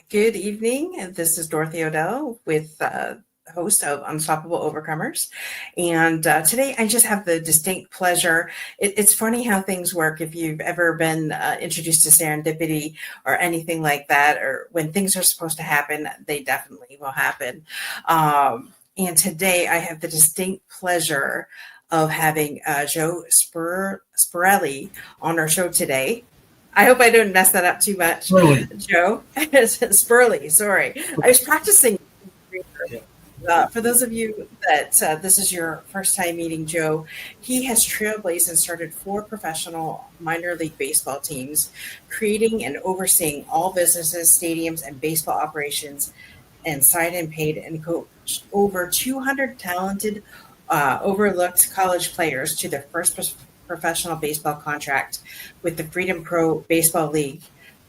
Good evening. This is Dorothy Odell with host of Unstoppable Overcomers. And today I just have the distinct pleasure. It's funny how things work. If you've ever been introduced to serendipity or anything like that, or when things are supposed to happen, they definitely will happen. And today I have the distinct pleasure of having Joe Sperle on our show today. I hope I didn't mess that up too much, Joe. Sperle, sorry. I was practicing. For those of you that this is your first time meeting Joe, he has trailblazed and started 4 professional minor league baseball teams, creating and overseeing all businesses, stadiums, and baseball operations, and signed and paid and coached over 200 talented, overlooked college players to their first professional baseball contract with the Freedom Pro Baseball League,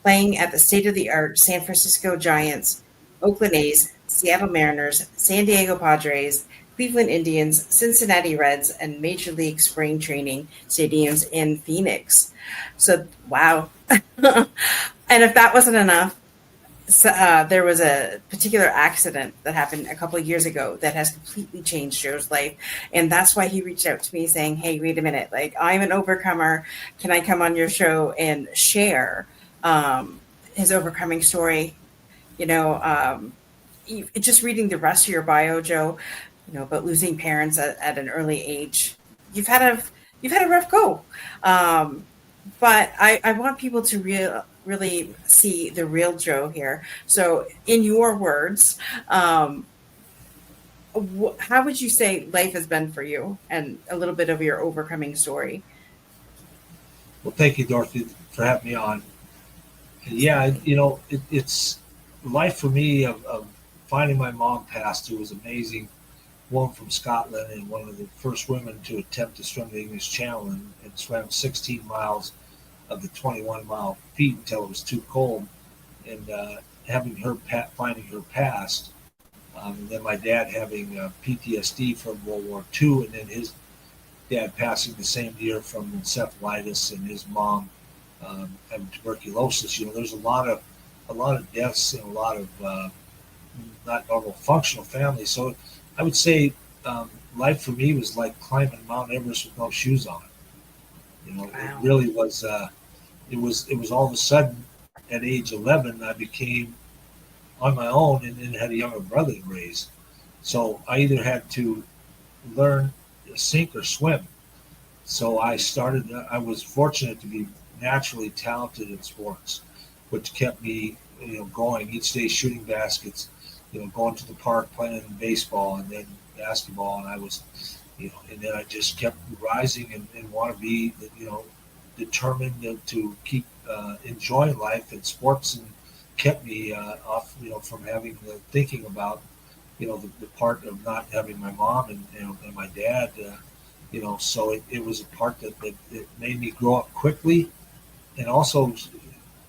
playing at the state-of-the-art San Francisco Giants, Oakland A's, Seattle Mariners, San Diego Padres, Cleveland Indians, Cincinnati Reds, and Major League Spring Training stadiums in Phoenix. So, wow. And if that wasn't enough, there was a particular accident that happened a couple of years ago that has completely changed Joe's life. And that's why he reached out to me saying, hey, wait a minute, like I'm an overcomer. Can I come on your show and share his overcoming story? Just reading the rest of your bio, Joe, about losing parents at an early age, you've had a rough go. But I want people to really see the real Joe here. So in your words, how would you say life has been for you and a little bit of your overcoming story? Well, thank you, Dorothy, for having me on. And yeah, it's life for me of finding my mom passed, who was amazing, woman from Scotland and one of the first women to attempt to swim the English Channel and swam 16 miles of the 21-mile feet until it was too cold, and finding her passed, and then my dad having PTSD from World War II, and then his dad passing the same year from encephalitis, and his mom having tuberculosis. There's a lot of deaths and a lot of not normal functional families. So I would say life for me was like climbing Mount Everest with no shoes on. Wow. It really was. It was all of a sudden at age 11 I became on my own and then had a younger brother to raise. So I either had to learn sink or swim. So I was fortunate to be naturally talented in sports, which kept me going each day, shooting baskets, going to the park, playing baseball and then basketball. And I was, and then I just kept rising and want to be, determined to keep enjoying life and sports, and kept me off, from having thinking about, the part of not having my mom and my dad, so it was a part that made me grow up quickly. And also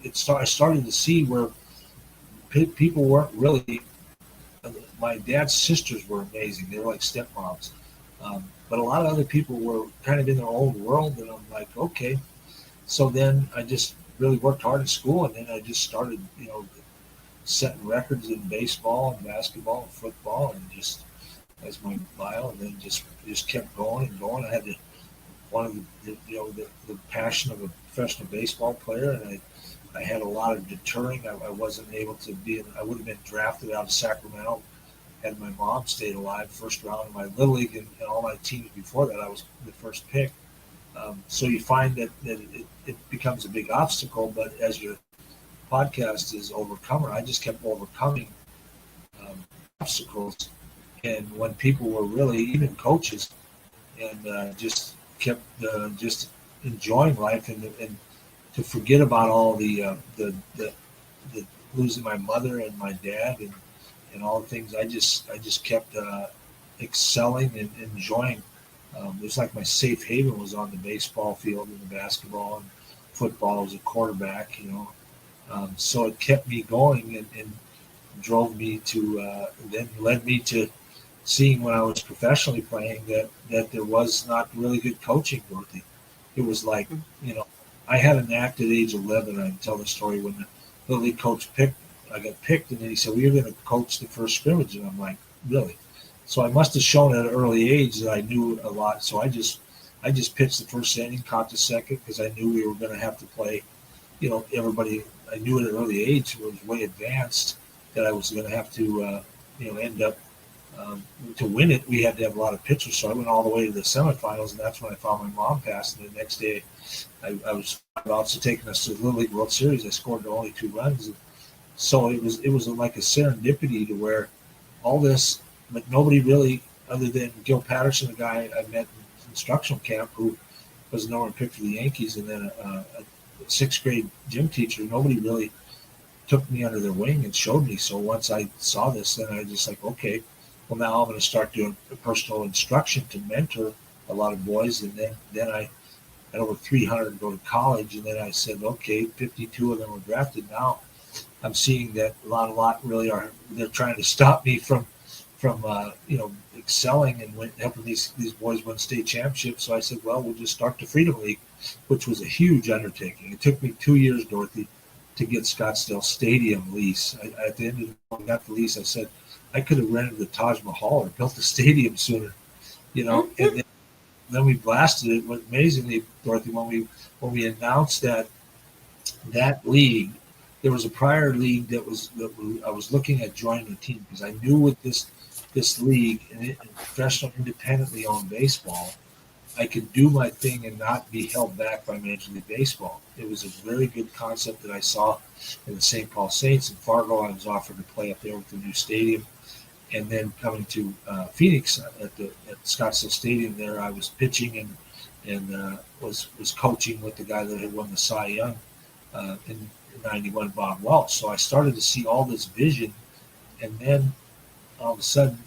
I started to see where people weren't really, my dad's sisters were amazing. They were like stepmoms. But a lot of other people were kind of in their own world, and I'm like, okay. So then I just really worked hard in school, and then I just started, setting records in baseball and basketball and football, and just as my bio, and then just kept going and going. I had the passion of a professional baseball player, and I had a lot of deterring. I wasn't able to I would have been drafted out of Sacramento had my mom stayed alive. First round in my little league and all my teams before that, I was the first pick. So you find that it becomes a big obstacle, but as your podcast is Overcomer, I just kept overcoming obstacles. And when people were really, even coaches, and just kept just enjoying life and to forget about all the losing my mother and my dad and all the things, I just kept excelling and enjoying. It was like my safe haven was on the baseball field and the basketball and football as a quarterback, so it kept me going and drove me to, then led me to seeing when I was professionally playing that there was not really good coaching, Dorothy. It was like, I had an act at age 11. I tell the story when the little league coach picked I got picked, and then he said, well, you're going to coach the first scrimmage. And I'm like, really? So I must have shown at an early age that I knew a lot. So I just pitched the first inning, caught the second, because I knew we were going to have to play. Everybody, I knew at an early age was way advanced that I was going to have to, end up to win it. We had to have a lot of pitchers. So I went all the way to the semifinals, and that's when I found my mom passed. And the next day, I was also taking us to the Little League World Series. I scored only 2 runs. And so it was like a serendipity to where all this, but nobody really, other than Gil Patterson, a guy I met in instructional camp who was an number one pick for the Yankees, and then a 6th grade gym teacher, nobody really took me under their wing and showed me. So once I saw this, then I just like, okay, well, now I'm going to start doing personal instruction to mentor a lot of boys. And then I had over 300 go to college. And then I said, okay, 52 of them were drafted. Now I'm seeing that a lot really they're trying to stop me from excelling and helping these boys win state championships. So I said, well, we'll just start the Freedom League, which was a huge undertaking. It took me 2 years, Dorothy, to get Scottsdale Stadium lease. At the end of when I got the lease, I said I could have rented the Taj Mahal or built the stadium sooner, And then we blasted it. But amazingly, Dorothy, when we announced that league, there was a prior league that I was looking at joining the team because I knew with this league and professional independently owned baseball, I could do my thing and not be held back by Major League Baseball. It was a very good concept that I saw in the St. Paul Saints. In Fargo, I was offered to play up there with the new stadium. And then coming to Phoenix at Scottsdale Stadium there, I was pitching and was coaching with the guy that had won the Cy Young in 91, Bob Welch. So I started to see all this vision. And then all of a sudden,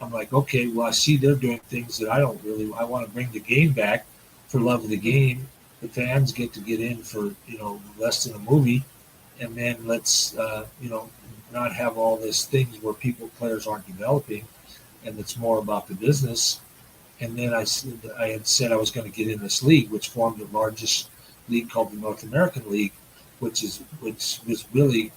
I'm like, okay, well, I see they're doing things that I want to bring the game back for love of the game. The fans get to get in for, less than a movie. And then let's, not have all these things where players aren't developing, and it's more about the business. And then I had said I was going to get in this league, which formed the largest league called the North American League, which was really,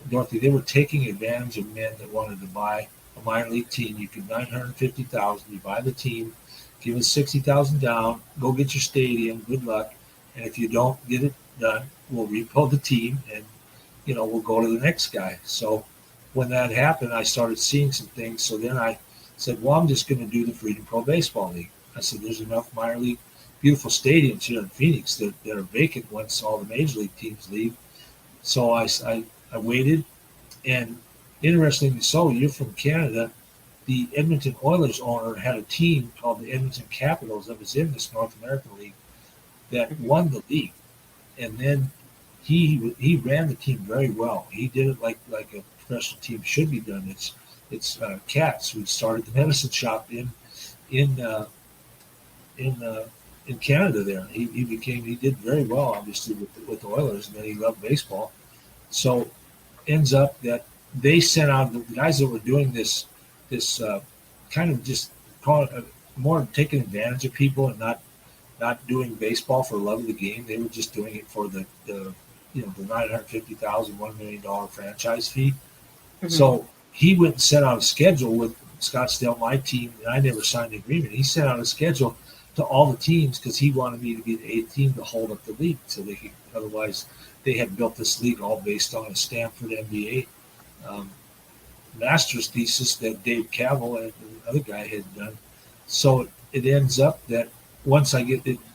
Dorothy, they were taking advantage of men that wanted to buy a minor league team. You could $950,000, you buy the team, give us $60,000 down, go get your stadium, good luck. And if you don't get it done, we'll repo the team and we'll go to the next guy. So when that happened, I started seeing some things. So then I said, well, I'm just going to do the Freedom Pro Baseball League. I said, there's enough minor league, beautiful stadiums here in Phoenix that are vacant once all the major league teams leave. So I waited. And interestingly so, you're from Canada. The Edmonton Oilers owner had a team called the Edmonton Capitals that was in this North American League that won the league. And then he ran the team very well. He did it like a professional team should be done. It's Katz who started the medicine shop in Canada. There, he did very well, obviously with the Oilers, and then he loved baseball. So ends up that they sent out the guys that were doing this kind of just more taking advantage of people and not doing baseball for the love of the game. They were just doing it for the $950,000, $1 million franchise fee. Mm-hmm. So he went and set out a schedule with Scottsdale, my team, and I never signed an agreement. He sent out a schedule to all the teams because he wanted me to be the 8th team to hold up the league. So they could, otherwise, they had built this league all based on a Stanford MBA master's thesis that Dave Cavell and another guy had done. So it ends up that once I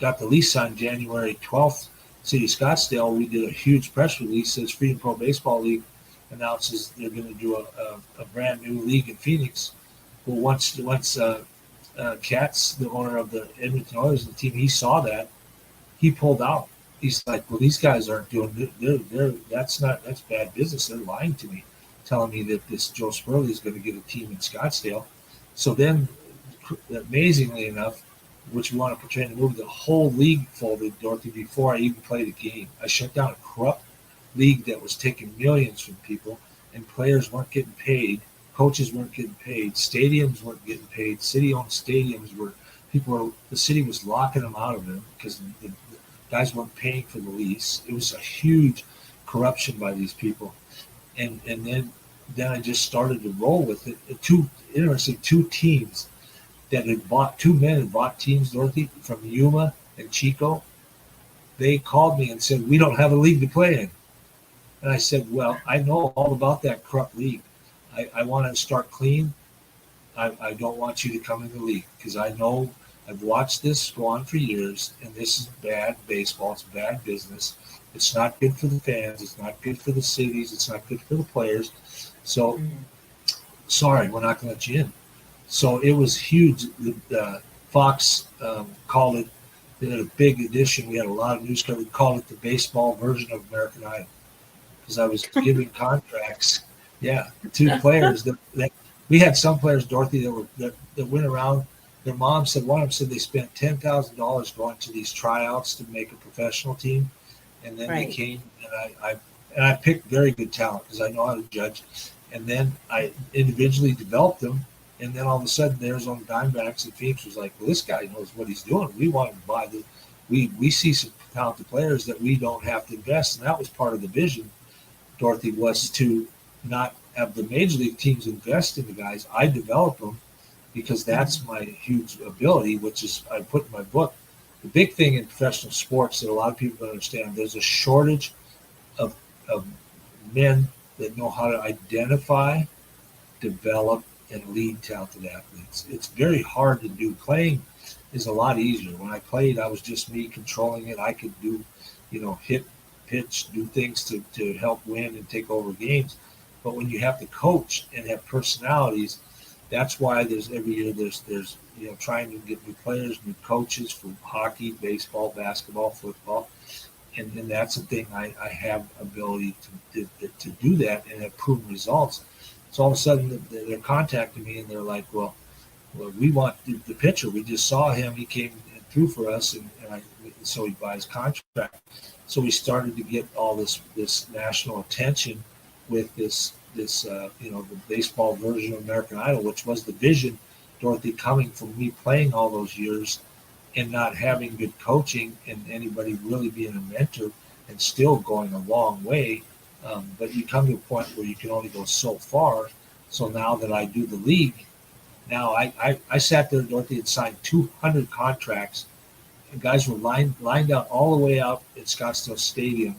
got the lease on January 12th, City of Scottsdale, we did a huge press release. Says Freedom Pro Baseball League announces they're going to do a brand new league in Phoenix. Well, once Katz, the owner of the Edmonton Oilers, the team, he saw that, he pulled out. He's like, well, these guys aren't doing. That's bad business. They're lying to me, telling me that this Joe Sperle is going to get a team in Scottsdale. So then, amazingly enough, which we want to portray in the movie, the whole league folded, Dorothy, before I even played a game. I shut down a corrupt league that was taking millions from people, and players weren't getting paid, coaches weren't getting paid, stadiums weren't getting paid, city-owned stadiums the city was locking them out of them because the guys weren't paying for the lease. It was a huge corruption by these people. and then I just started to roll with it. Two teams that had bought, two men had bought teams, Dorothy, from Yuma and Chico. They called me and said, we don't have a league to play in. And I said, well, I know all about that corrupt league. I want to start clean. I don't want you to come in the league because I know I've watched this go on for years, and this is bad baseball. It's bad business. It's not good for the fans. It's not good for the cities. It's not good for the players. So, sorry, we're not going to let you in. So it was huge. Fox called it, they did a big edition. We had a lot of news coverage. We called it the baseball version of American Idol because I was giving contracts, to players that we had some players, Dorothy, that went around. Their mom said, one of them said they spent $10,000 going to these tryouts to make a professional team. And then they came, and I picked very good talent because I know how to judge. And then I individually developed them. And then all of a sudden, the Arizona Diamondbacks and Phoenix was like, well, this guy knows what he's doing. We want to buy the. We see some talented players that we don't have to invest. And that was part of the vision, Dorothy, was to not have the major league teams invest in the guys. I develop them because that's my huge ability, which is I put in my book. The big thing in professional sports that a lot of people don't understand, there's a shortage of men that know how to identify, develop, and lead talented athletes. It's very hard to do. Playing is a lot easier. When I played, I was just me controlling it. I could do, hit, pitch, do things to help win and take over games. But when you have to coach and have personalities, that's why every year there's trying to get new players, new coaches for hockey, baseball, basketball, football. And that's the thing. I have ability to do that and have proven results. So all of a sudden they're contacting me and they're like, well, we want the pitcher. We just saw him. He came through for us, so he buys contract. So we started to get all this national attention with this the baseball version of American Idol, which was the vision, Dorothy, coming from me playing all those years and not having good coaching and anybody really being a mentor and still going a long way. But you come to a point where you can only go so far. So now that I do the league, now I sat there, Dorothy, and signed 200 contracts. And guys were lined out all the way out at Scottsdale Stadium.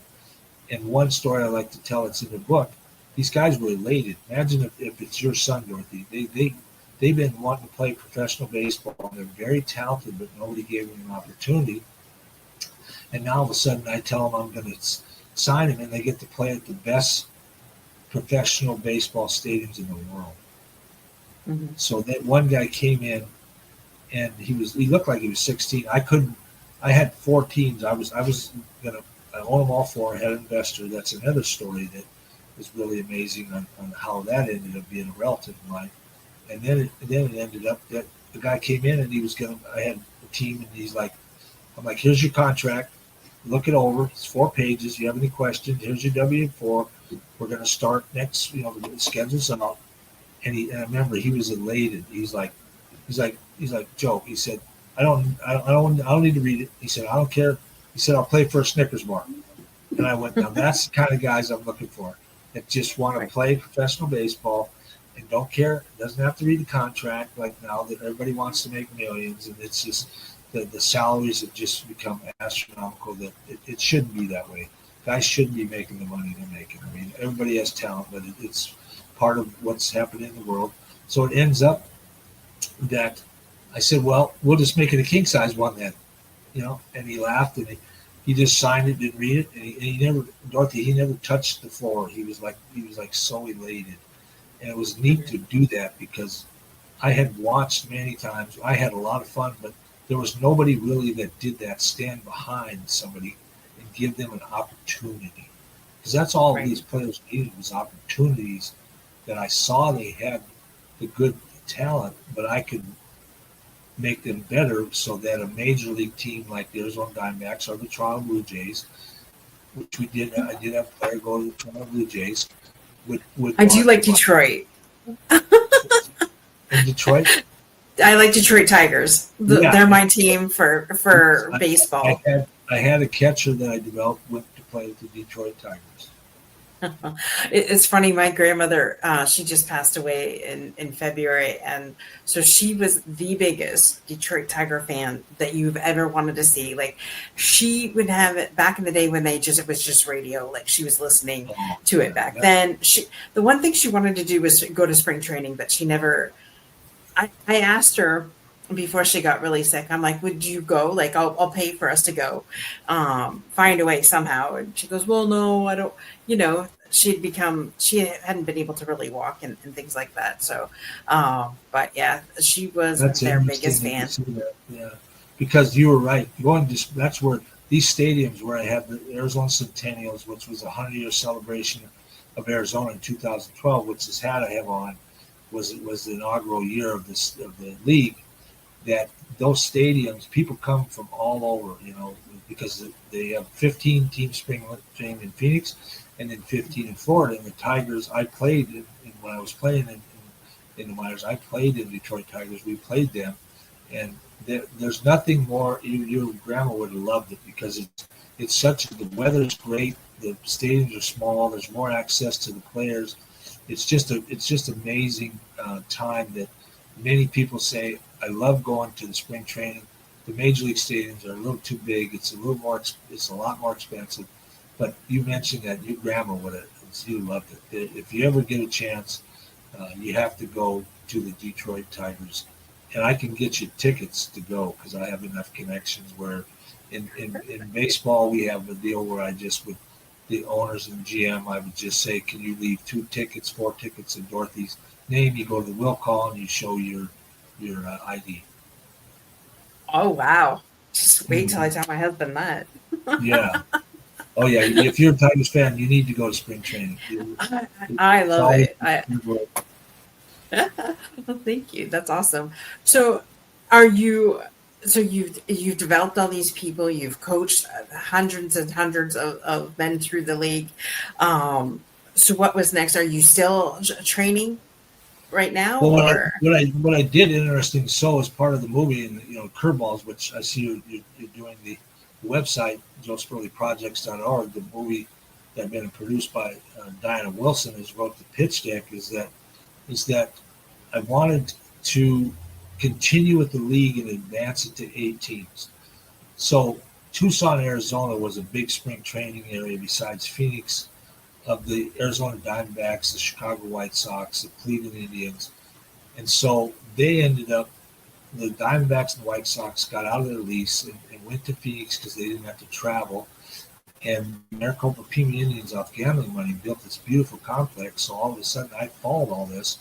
And one story I like to tell, it's in the book, these guys were elated. Imagine if it's your son, Dorothy. They've been wanting to play professional baseball, and they're very talented, but nobody gave them an opportunity. And now all of a sudden I tell them I'm going to sign them, and they get to play at the best professional baseball stadiums in the world. Mm-hmm. So that one guy came in, and he looked like he was 16. I had 4 teams. I own them all 4. I had an investor. That's another story that was really amazing on how that ended up being a relative of mine. And then it ended up that the guy came in and I had a team, and he's like, I'm like, here's your contract. Look it over. It's 4 pages. If you have any questions, here's your W-4. We're going to start next, the schedule's out. And I remember he was elated. He's like, Joe, he said, I don't need to read it. He said, I don't care. He said, I'll play for a Snickers bar. And I went, now that's the kind of guys I'm looking for that just want to play professional baseball and don't care. Doesn't have to read the contract like now that everybody wants to make millions. And it's just the salaries have just become astronomical that it shouldn't be that way. Guys shouldn't be making the money they're making. I mean, everybody has talent, but it's part of what's happening in the world. So it ends up that I said, well, we'll just make it a king size one then, and he laughed and he just signed it, didn't read it. And he never, Dorothy, he never touched the floor. He was like so elated. And it was neat to do that because I had watched many times. I had a lot of fun, but there was nobody really that did that, stand behind somebody and give them an opportunity. Because that's all these players needed was opportunities that I saw they had the good talent, but I could make them better so that a major league team like the Arizona Diamondbacks or the Toronto Blue Jays, which we did, I did have a player go to the Toronto Blue Jays. I do like Detroit. In Detroit? I like Detroit Tigers. They're my team for baseball. I had a catcher that I developed went to play with the Detroit Tigers. It's funny. My grandmother, she just passed away in February, and so she was the biggest Detroit Tiger fan that you've ever wanted to see. Like she would have it back in the day when it was just radio. Like she was listening Oh, to it back yeah. then. The one thing she wanted to do was go to spring training, but she never. I asked her before she got really sick. I'm like, would you go? Like, I'll pay for us to go, find a way somehow. And she goes, well, no, I don't, she hadn't been able to really walk and things like that. So, but yeah, she was That's their interesting biggest that you fan. see that. Yeah, because you were right. That's where these stadiums where I had the Arizona Centennials, which was a 100-year celebration of Arizona in 2012, which this hat I have on was the inaugural year of the league. That those stadiums, people come from all over, because they have 15 teams spring training in Phoenix, and then 15 in Florida. And the Tigers, I played when I was playing in the minors. I played in Detroit Tigers. We played them, and there's nothing more. Your grandma would have loved it because the weather's great. The stadiums are small. There's more access to the players. It's just amazing time that many people say I love going to the spring training. The major league stadiums are a little too big. It's a lot more expensive. But you mentioned that your grandma would have. You loved it. If you ever get a chance, you have to go to the Detroit Tigers, and I can get you tickets to go because I have enough connections. Where in baseball we have a deal where I just with the owners and GM, I would just say, can you leave 4 tickets in Dorothy's name? You go to the will call and you show your ID. Oh, wow. Just wait till I Mhm. tell my husband that. Yeah. Oh yeah. If you're a Tigers fan, you need to go to spring training. I, I It's love always it. Well, thank you. That's awesome. So, are you? So you've developed all these people. You've coached hundreds and hundreds of men through the league. So what was next? Are you still training right now, well, or? what I did interesting so as part of the movie and curveballs, which I see you're doing the website joesperleprojects.org, the movie that been produced by Diana Wilson has wrote the pitch deck is that I wanted to continue with the league and advance it to 8 teams. So Tucson, Arizona was a big spring training area besides Phoenix of the Arizona Diamondbacks, the Chicago White Sox, the Cleveland Indians. And so they ended up, the Diamondbacks and the White Sox got out of their lease and went to Phoenix because they didn't have to travel. And Maricopa Pima Indians, off gambling money, built this beautiful complex. So all of a sudden, I followed all this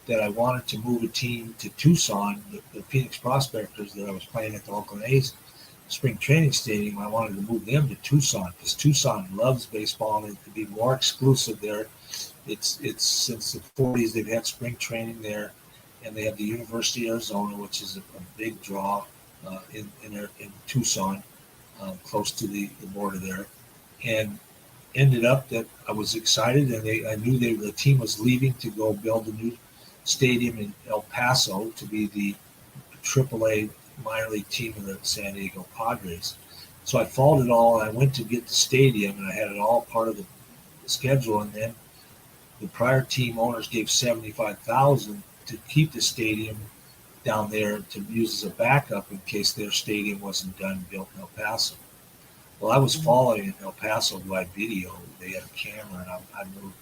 that I wanted to move a team to Tucson, the Phoenix Prospectors that I was playing at the Oakland A's spring training stadium. I wanted to move them to Tucson because Tucson loves baseball and it could be more exclusive there. It's since the 40s they've had spring training there, and they have the University of Arizona, which is a big draw in Tucson, close to the border there, and ended up that I was excited, and I knew the team was leaving to go build a new stadium in El Paso to be the AAA minor league team of the San Diego Padres. So I followed it all, and I went to get the stadium, and I had it all part of the schedule, and then the prior team owners gave $75,000 to keep the stadium down there to use as a backup in case their stadium wasn't done built in El Paso. Well, I was following in El Paso by video. They had a camera, and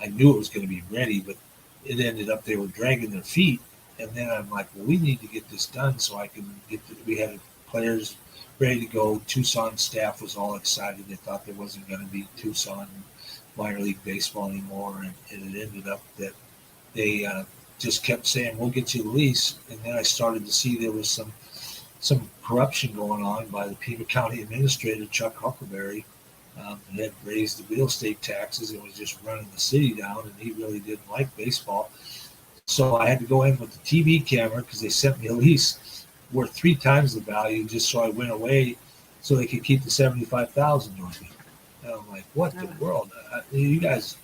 I knew it was going to be ready, but it ended up they were dragging their feet. And then I'm like, well, we need to get this done so I can we had players ready to go. Tucson staff was all excited. They thought there wasn't going to be Tucson minor league baseball anymore. And it ended up that they just kept saying, we'll get you the lease. And then I started to see there was some corruption going on by the Pima County Administrator, Chuck Huckleberry, had raised the real estate taxes and was just running the city down, and he really didn't like baseball. So I had to go in with the TV camera because they sent me a lease worth 3 times the value just so I went away so they could keep the $75,000 on me. And I'm like, what the world? You guys,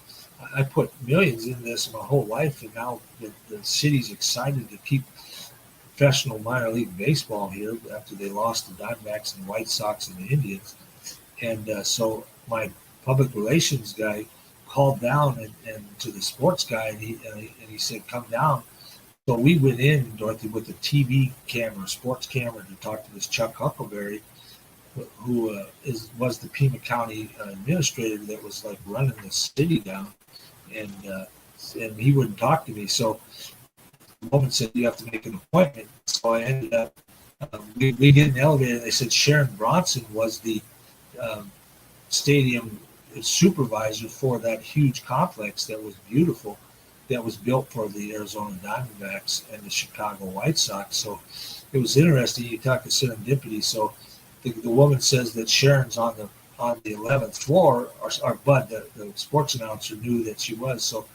I put millions in this my whole life, and now the city's excited to keep professional minor league baseball here after they lost the Diamondbacks and the White Sox and the Indians. And so my public relations guy called down and to the sports guy, and he said, come down. So we went in, Dorothy, with a TV camera, sports camera, to talk to this Chuck Huckleberry, who was the Pima County administrator that was like running the city down, and he wouldn't talk to me. So the woman said, you have to make an appointment. So I ended up, we get in the elevator. They said Sharon Bronson was the stadium supervisor for that huge complex that was beautiful, that was built for the Arizona Diamondbacks and the Chicago White Sox. So it was interesting. You talk to serendipity. So the woman says that Sharon's on the 11th floor, or Bud, the sports announcer, knew that she was. So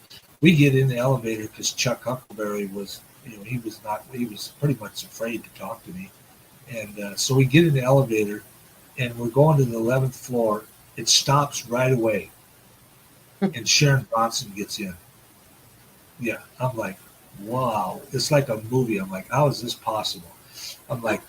we get in the elevator because Chuck Huckleberry was, he was pretty much afraid to talk to me. And so we get in the elevator and we're going to the 11th floor. It stops right away. And Sharon Bronson gets in. Yeah. I'm like, wow, it's like a movie. I'm like, how is this possible? I'm like,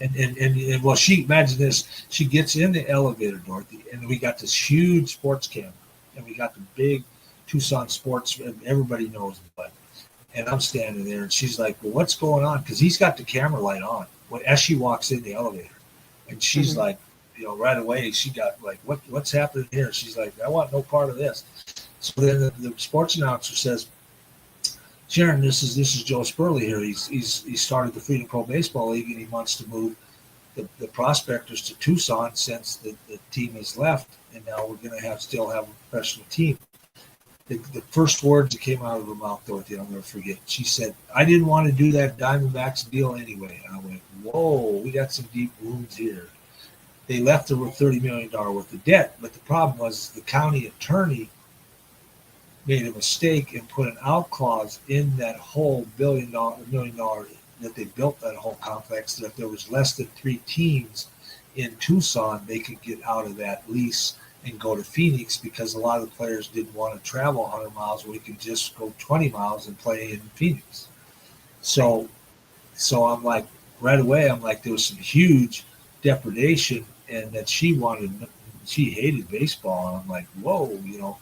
and well, imagine this. She gets in the elevator, Dorothy, and we got this huge sports camera, and we got the big Tucson Sports, and everybody knows Bud. And I'm standing there, and she's like, well, what's going on? Because he's got the camera light on as she walks in the elevator. And she's like, right away, she got like, what's happening here? She's like, I want no part of this. So then the sports announcer says, Sharon, this is Joe Sperle here. He started the Freedom Pro Baseball League, and he wants to move the prospectors to Tucson since the team has left, and now we're going to still have a professional team. The first words that came out of her mouth, Dorothy, I'll never forget. She said, I didn't want to do that Diamondbacks deal anyway. And I went, whoa, we got some deep wounds here. They left her with $30 million worth of debt, but the problem was the county attorney made a mistake and put an out clause in that whole $1 million that they built that whole complex, that if there was less than 3 teams in Tucson, they could get out of that lease and go to Phoenix, because a lot of the players didn't want to travel 100 miles. We could just go 20 miles and play in Phoenix. So I'm like, right away, I'm like, there was some huge depredation, and that she hated baseball. And I'm like, whoa,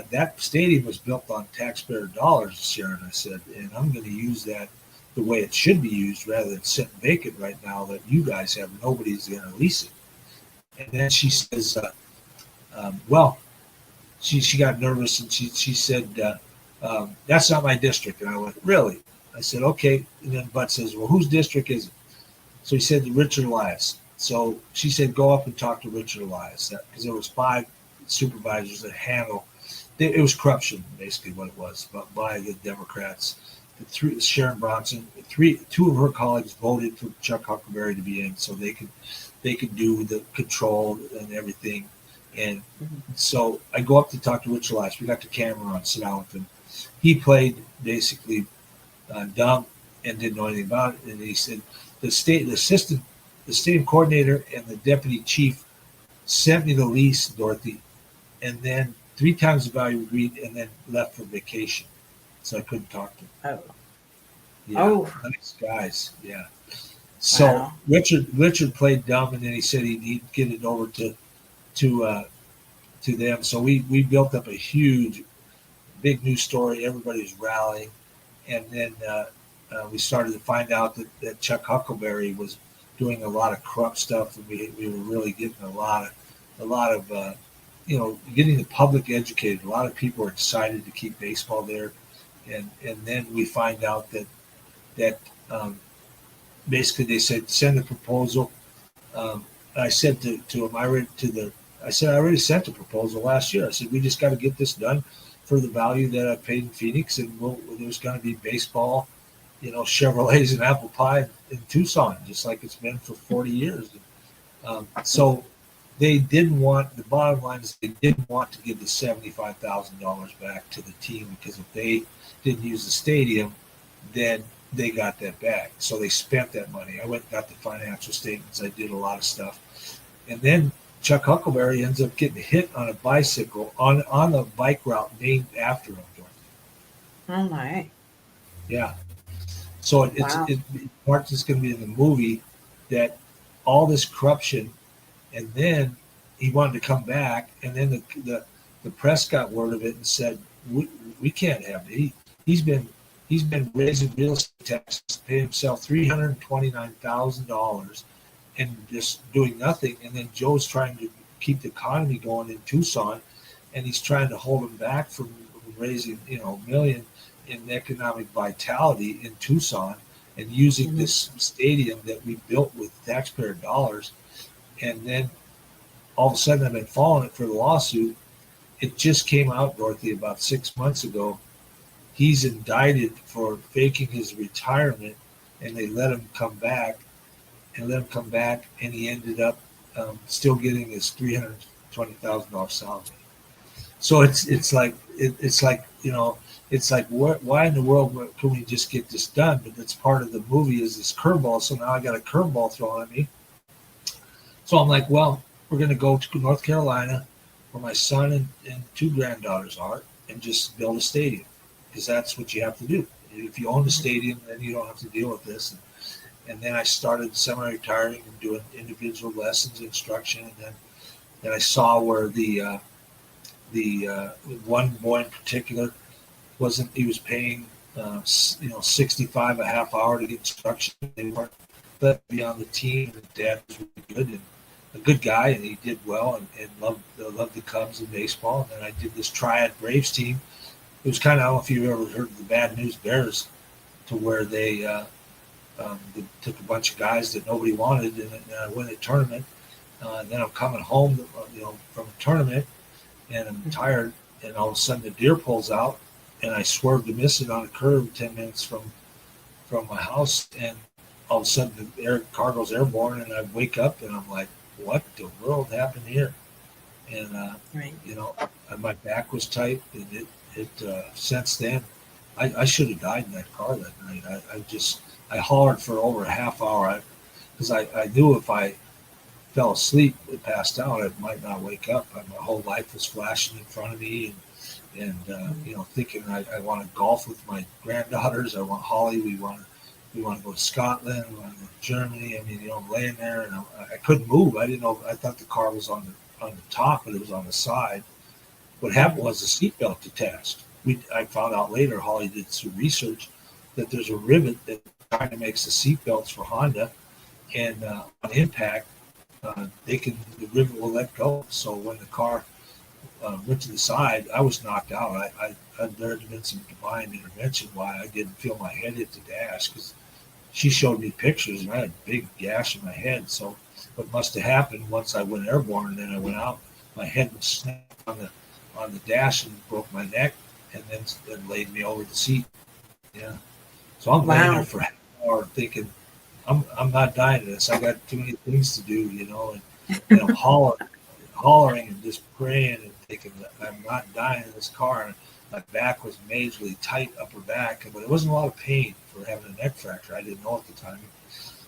that stadium was built on taxpayer dollars, Sharon, I said, and I'm going to use that the way it should be used rather than sitting vacant right now that you guys have. Nobody's going to lease it. And then she says, she got nervous, and she said, that's not my district. And I went, really? I said, okay. And then Bud says, well, whose district is it? So he said, Richard Elias. So she said, go up and talk to Richard Elias, because there was 5 supervisors that handle. It was corruption, basically what it was, but by the Democrats. Sharon Bronson, 2 of her colleagues voted for Chuck Huckleberry to be in, so they could do the control and everything. And so I go up to talk to Richard Elias. We got the camera on, sit down with him. He played basically dumb and didn't know anything about it. And he said the stadium coordinator and the deputy chief sent me the lease, Dorothy, and then 3 times the value agreed, and then left for vacation. So I couldn't talk to him. Oh. Yeah, Oh. nice guys. Yeah. So Wow. Richard played dumb, and then he said he'd get it over to them. So we built up a huge, big news story. Everybody was rallying, and then we started to find out that Chuck Huckleberry was doing a lot of corrupt stuff, and we were really getting a lot of getting the public educated. A lot of people are excited to keep baseball there, and then we find out that basically they said send a proposal. I said to him, I already sent a proposal last year. I said, we just got to get this done for the value that I paid in Phoenix, and there's going to be baseball, Chevrolets and apple pie in Tucson, just like it's been for 40 years. So they didn't want, the bottom line is they didn't want to give the $75,000 back to the team, because if they didn't use the stadium, then they got that back. So they spent that money. I went and got the financial statements. I did a lot of stuff. And then Chuck Huckleberry ends up getting hit on a bicycle on a bike route named after him. Oh my. Yeah. So Mark's is going to be in the movie, that all this corruption, and then he wanted to come back, and then the the press got word of it and said, we can't have it. He's been raising real estate taxes to pay himself $329,000 and just doing nothing. And then Joe's trying to keep the economy going in Tucson, and he's trying to hold him back from raising, a million in economic vitality in Tucson and using this stadium that we built with taxpayer dollars. And then all of a sudden I've been following it for the lawsuit. It just came out, Dorothy, about 6 months ago. He's indicted for faking his retirement, and they let him come back, and he ended up still getting his $320,000 salary. So it's like why in the world can we just get this done? But it's part of the movie is this curveball. So now I got a curveball thrown at me. So I'm like, well, we're going to go to North Carolina, where my son and two granddaughters are, and just build a stadium, because that's what you have to do. If you own a stadium, then you don't have to deal with this. And then I started semi-retiring and doing individual lessons, instruction, and then I saw where the one boy in particular he was paying $65 a half hour to get instruction. They weren't let me on the team, and Dad was really good and a good guy, and he did well and loved the Cubs and baseball. And then I did this triad Braves team. It was kind of, I don't know if you've ever heard of the Bad News Bears, to where they took a bunch of guys that nobody wanted, and I win a tournament. And then I'm coming home, from a tournament, and I'm tired, and all of a sudden the deer pulls out, and I swerve to miss it on a curve 10 minutes from my house, and all of a sudden the car goes airborne, and I wake up and I'm like, what the world happened here? And my back was tight, and it since then I should have died in that car that night. I hollered for over a half hour because I knew if I fell asleep and passed out, I might not wake up. My whole life was flashing in front of me, and thinking I want to golf with my granddaughters. I want Holly. We want to go to Scotland. We want to go to Germany. I mean, I'm laying there, and I couldn't move. I didn't know. I thought the car was on the top, but it was on the side. What happened was the seatbelt detached. I found out later, Holly did some research, that there's a rivet that kind of makes the seatbelts for Honda, and on impact, the rivet will let go. So when the car went to the side, I was knocked out. There had been some divine intervention why I didn't feel my head hit the dash, because she showed me pictures and I had a big gash in my head. So what must have happened, once I went airborne and then I went out, my head was snapped on the dash and broke my neck, and then laid me over the seat. Yeah. So I'm laying there for an hour thinking, I'm not dying of this. I got too many things to do, and I'm hollering and just praying and thinking that I'm not dying in this car. And my back was majorly tight, upper back, but it wasn't a lot of pain for having a neck fracture. I didn't know at the time.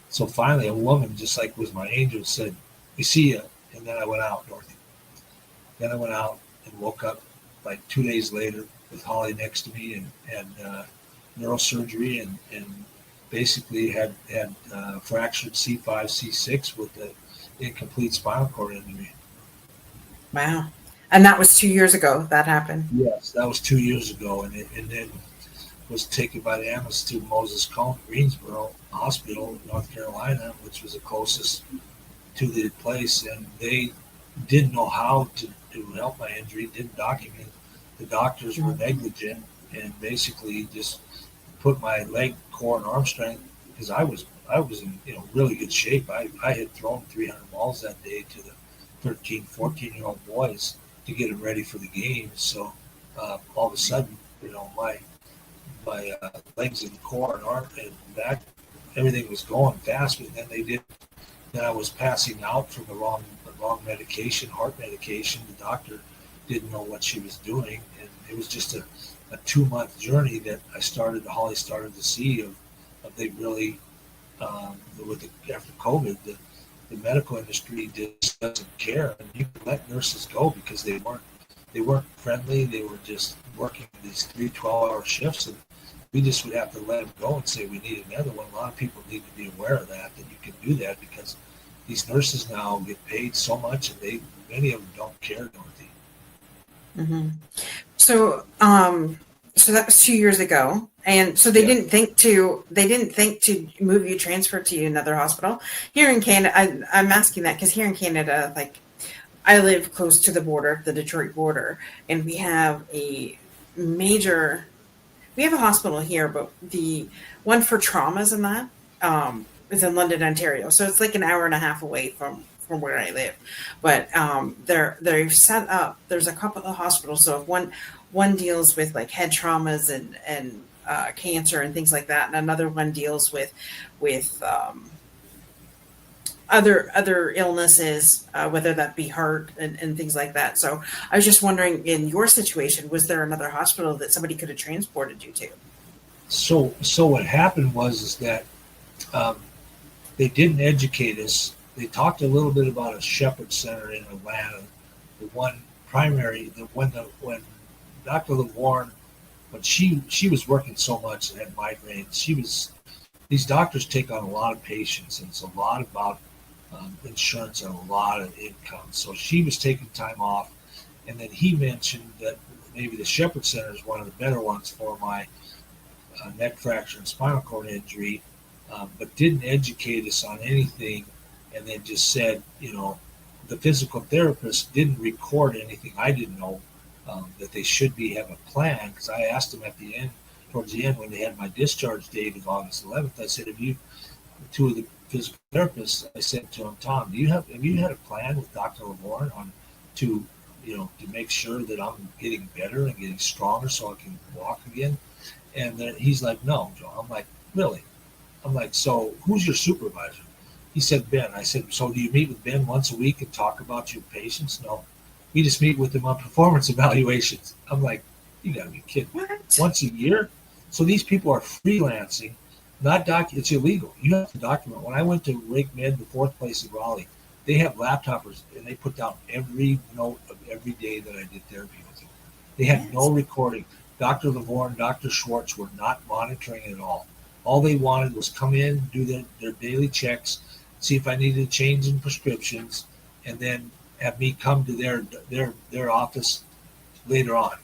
So finally, a woman, just like was my angel, said, "We see you." And then I went out, Dorothy. Then I went out and woke up like 2 days later with Holly next to me, and neurosurgery, and basically had fractured C5, C6 with the incomplete spinal cord injury. Wow. And that was 2 years ago that happened. Yes, that was 2 years ago, and then was taken by the ambulance to Moses Cone, Greensboro Hospital in North Carolina, which was the closest to the place, and they didn't know how to help my injury, didn't document. The doctors were negligent and basically just put my leg, core, and arm strength, because I was in really good shape. I had thrown 300 balls that day to the 13, 14-year-old boys to get them ready for the game. So all of a sudden, my legs and core and arm and back, everything was going fast. But then I was passing out from the wrong medication, heart medication. The doctor didn't know what she was doing, and it was just a 2-month journey that Holly started to see of they really after COVID, the medical industry just doesn't care, and you can let nurses go because they weren't friendly. They were just working these 3 12-hour shifts, and we just would have to let them go and say we need another one. A lot of people need to be aware of that you can do that, because these nurses now get paid so much, and many of them don't care, Dorothy. Mm-hmm. So, so that was 2 years ago, and so they Yeah. didn't think to move you, transfer to another hospital here in Canada. I'm asking that because here in Canada, like I live close to the border, the Detroit border, and major we have a hospital here, but the one for traumas and that is in London, Ontario. So it's like an hour and a half away from where I live. But they've set up. There's a couple of hospitals. So if one deals with like head traumas and cancer and things like that, and another one deals with other illnesses, whether that be heart and things like that. So I was just wondering, in your situation, was there another hospital that somebody could have transported you to? So what happened was is that um, they didn't educate us. They talked a little bit about a Shepherd Center in Atlanta, the one primary, the one that when Dr. LaVorn, when she was working so much and had migraines, these doctors take on a lot of patients, and it's a lot about insurance and a lot of income. So she was taking time off, and then he mentioned that maybe the Shepherd Center is one of the better ones for my neck fracture and spinal cord injury, but didn't educate us on anything, and then just said, the physical therapist didn't record anything. I didn't know that they should have a plan, because I asked them at the end, towards the end, when they had my discharge date of August 11th, I said, two of the physical therapists, I said to him, Tom, have you had a plan with Dr. LaVorn on to to make sure that I'm getting better and getting stronger so I can walk again? And then he's like, no, Joe. I'm like, really? I'm like, so who's your supervisor? He said, Ben. I said, so do you meet with Ben once a week and talk about your patients? No, we just meet with him on performance evaluations. I'm like, you gotta be kidding. What? Once a year? So these people are freelancing, it's illegal. You have to document. When I went to Rake Med, the fourth place in Raleigh, they have laptoppers and they put down every note of every day that I did therapy with them. They had no recording. Dr. LaVorn, Dr. Schwartz were not monitoring it at all. All they wanted was come in, do their daily checks, see if I needed a change in prescriptions, and then have me come to their office later on.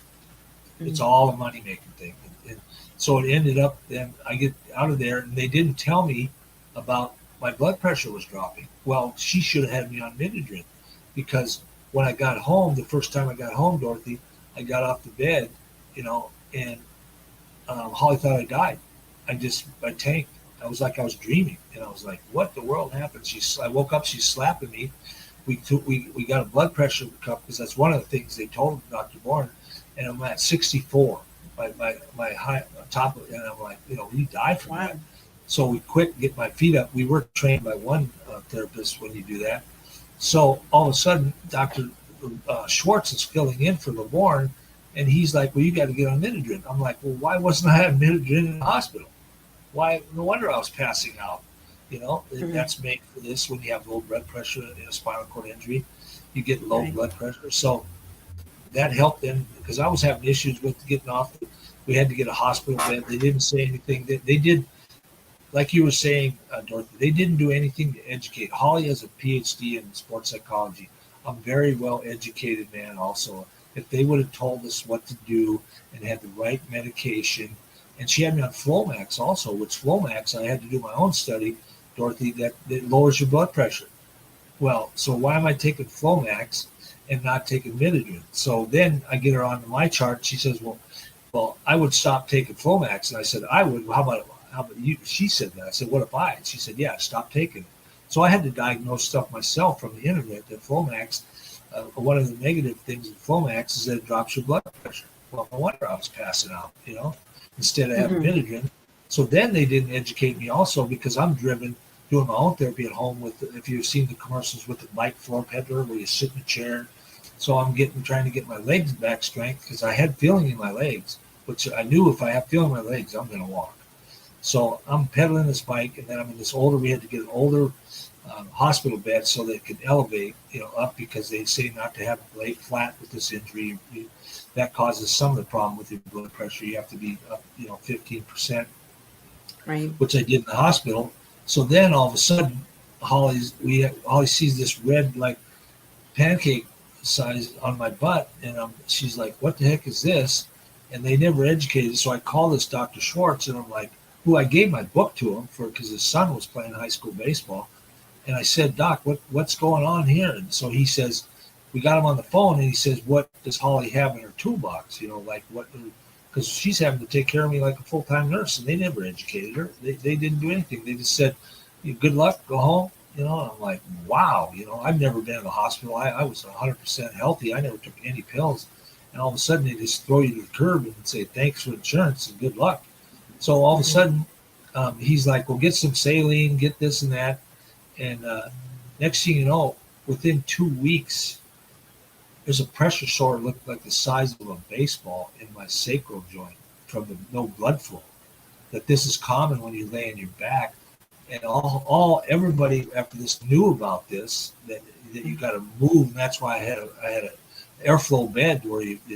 It's all a money making thing. And so it ended up, then I get out of there, and they didn't tell me about my blood pressure was dropping. Well, she should have had me on Midodrine, because when I got home, the first time I got home, Dorothy, I got off the bed, and Holly thought I died. I tanked. I was like I was dreaming, and I was like, "What the world happened?" I woke up. She's slapping me. We got a blood pressure cuff, because that's one of the things they told Dr. Bourne, and I'm at 64. My high top, and I'm like, you die from that. So we quick get my feet up. We were trained by one therapist when you do that. So all of a sudden, Dr. Schwartz is filling in for LaVorn, and he's like, well, you got to get on Midodrine. I'm like, well, why wasn't I on Midodrine in the hospital? Why? No wonder I was passing out. That's made for this when you have low blood pressure in a spinal cord injury. You get low blood pressure. So that helped them, because I was having issues with getting off. We had to get a hospital bed. They didn't say anything. They did, like you were saying, Dorothy, they didn't do anything to educate. Holly has a PhD in sports psychology. I'm very well educated, man, also. If they would have told us what to do and had the right medication, and she had me on Flomax also, which Flomax, I had to do my own study, Dorothy, that lowers your blood pressure. Well, so why am I taking Flomax and not taking Midodrine? So then I get her onto my chart. She says, well, I would stop taking Flomax. And I said, I would. Well, how about you? She said that. I said, what if I? And she said, yeah, stop taking it. So I had to diagnose stuff myself from the internet that Flomax, one of the negative things in Flomax is that it drops your blood pressure. Well, no wonder I was passing out, instead of having Midodrine. So then they didn't educate me also, because I'm driven doing my own therapy at home if you've seen the commercials with the bike floor peddler where you sit in a chair. So I'm trying to get my legs back strength, because I had feeling in my legs, which I knew if I have feeling in my legs, I'm going to walk. So I'm pedaling this bike, and then I'm in this we had to get an older hospital bed so they could elevate, up, because they say not to have it lay flat with this injury. That causes some of the problem with your blood pressure. You have to be up, 15%, Right. Which I did in the hospital. So then all of a sudden, Holly sees this red like pancake size on my butt. And she's like, what the heck is this? And they never educated. So I called this Dr. Schwartz, and I'm like, who I gave my book to him because his son was playing high school baseball. And I said, Doc, what's going on here? And so he says, we got him on the phone, and he says, what does Holly have in her toolbox? Like what? Because she's having to take care of me like a full-time nurse, and they never educated her. They didn't do anything. They just said, good luck, go home. And I'm like, wow, I've never been in the hospital. I was 100% healthy. I never took any pills. And all of a sudden they just throw you to the curb and say, thanks for insurance and good luck. So all of a sudden he's like, well, get some saline, get this and that. And next thing you know, within 2 weeks, there's a pressure sore that looked like the size of a baseball in my sacral joint from the no blood flow. That this is common when you lay on your back. And everybody after this knew about this, that you got to move, and that's why I had a airflow bed where it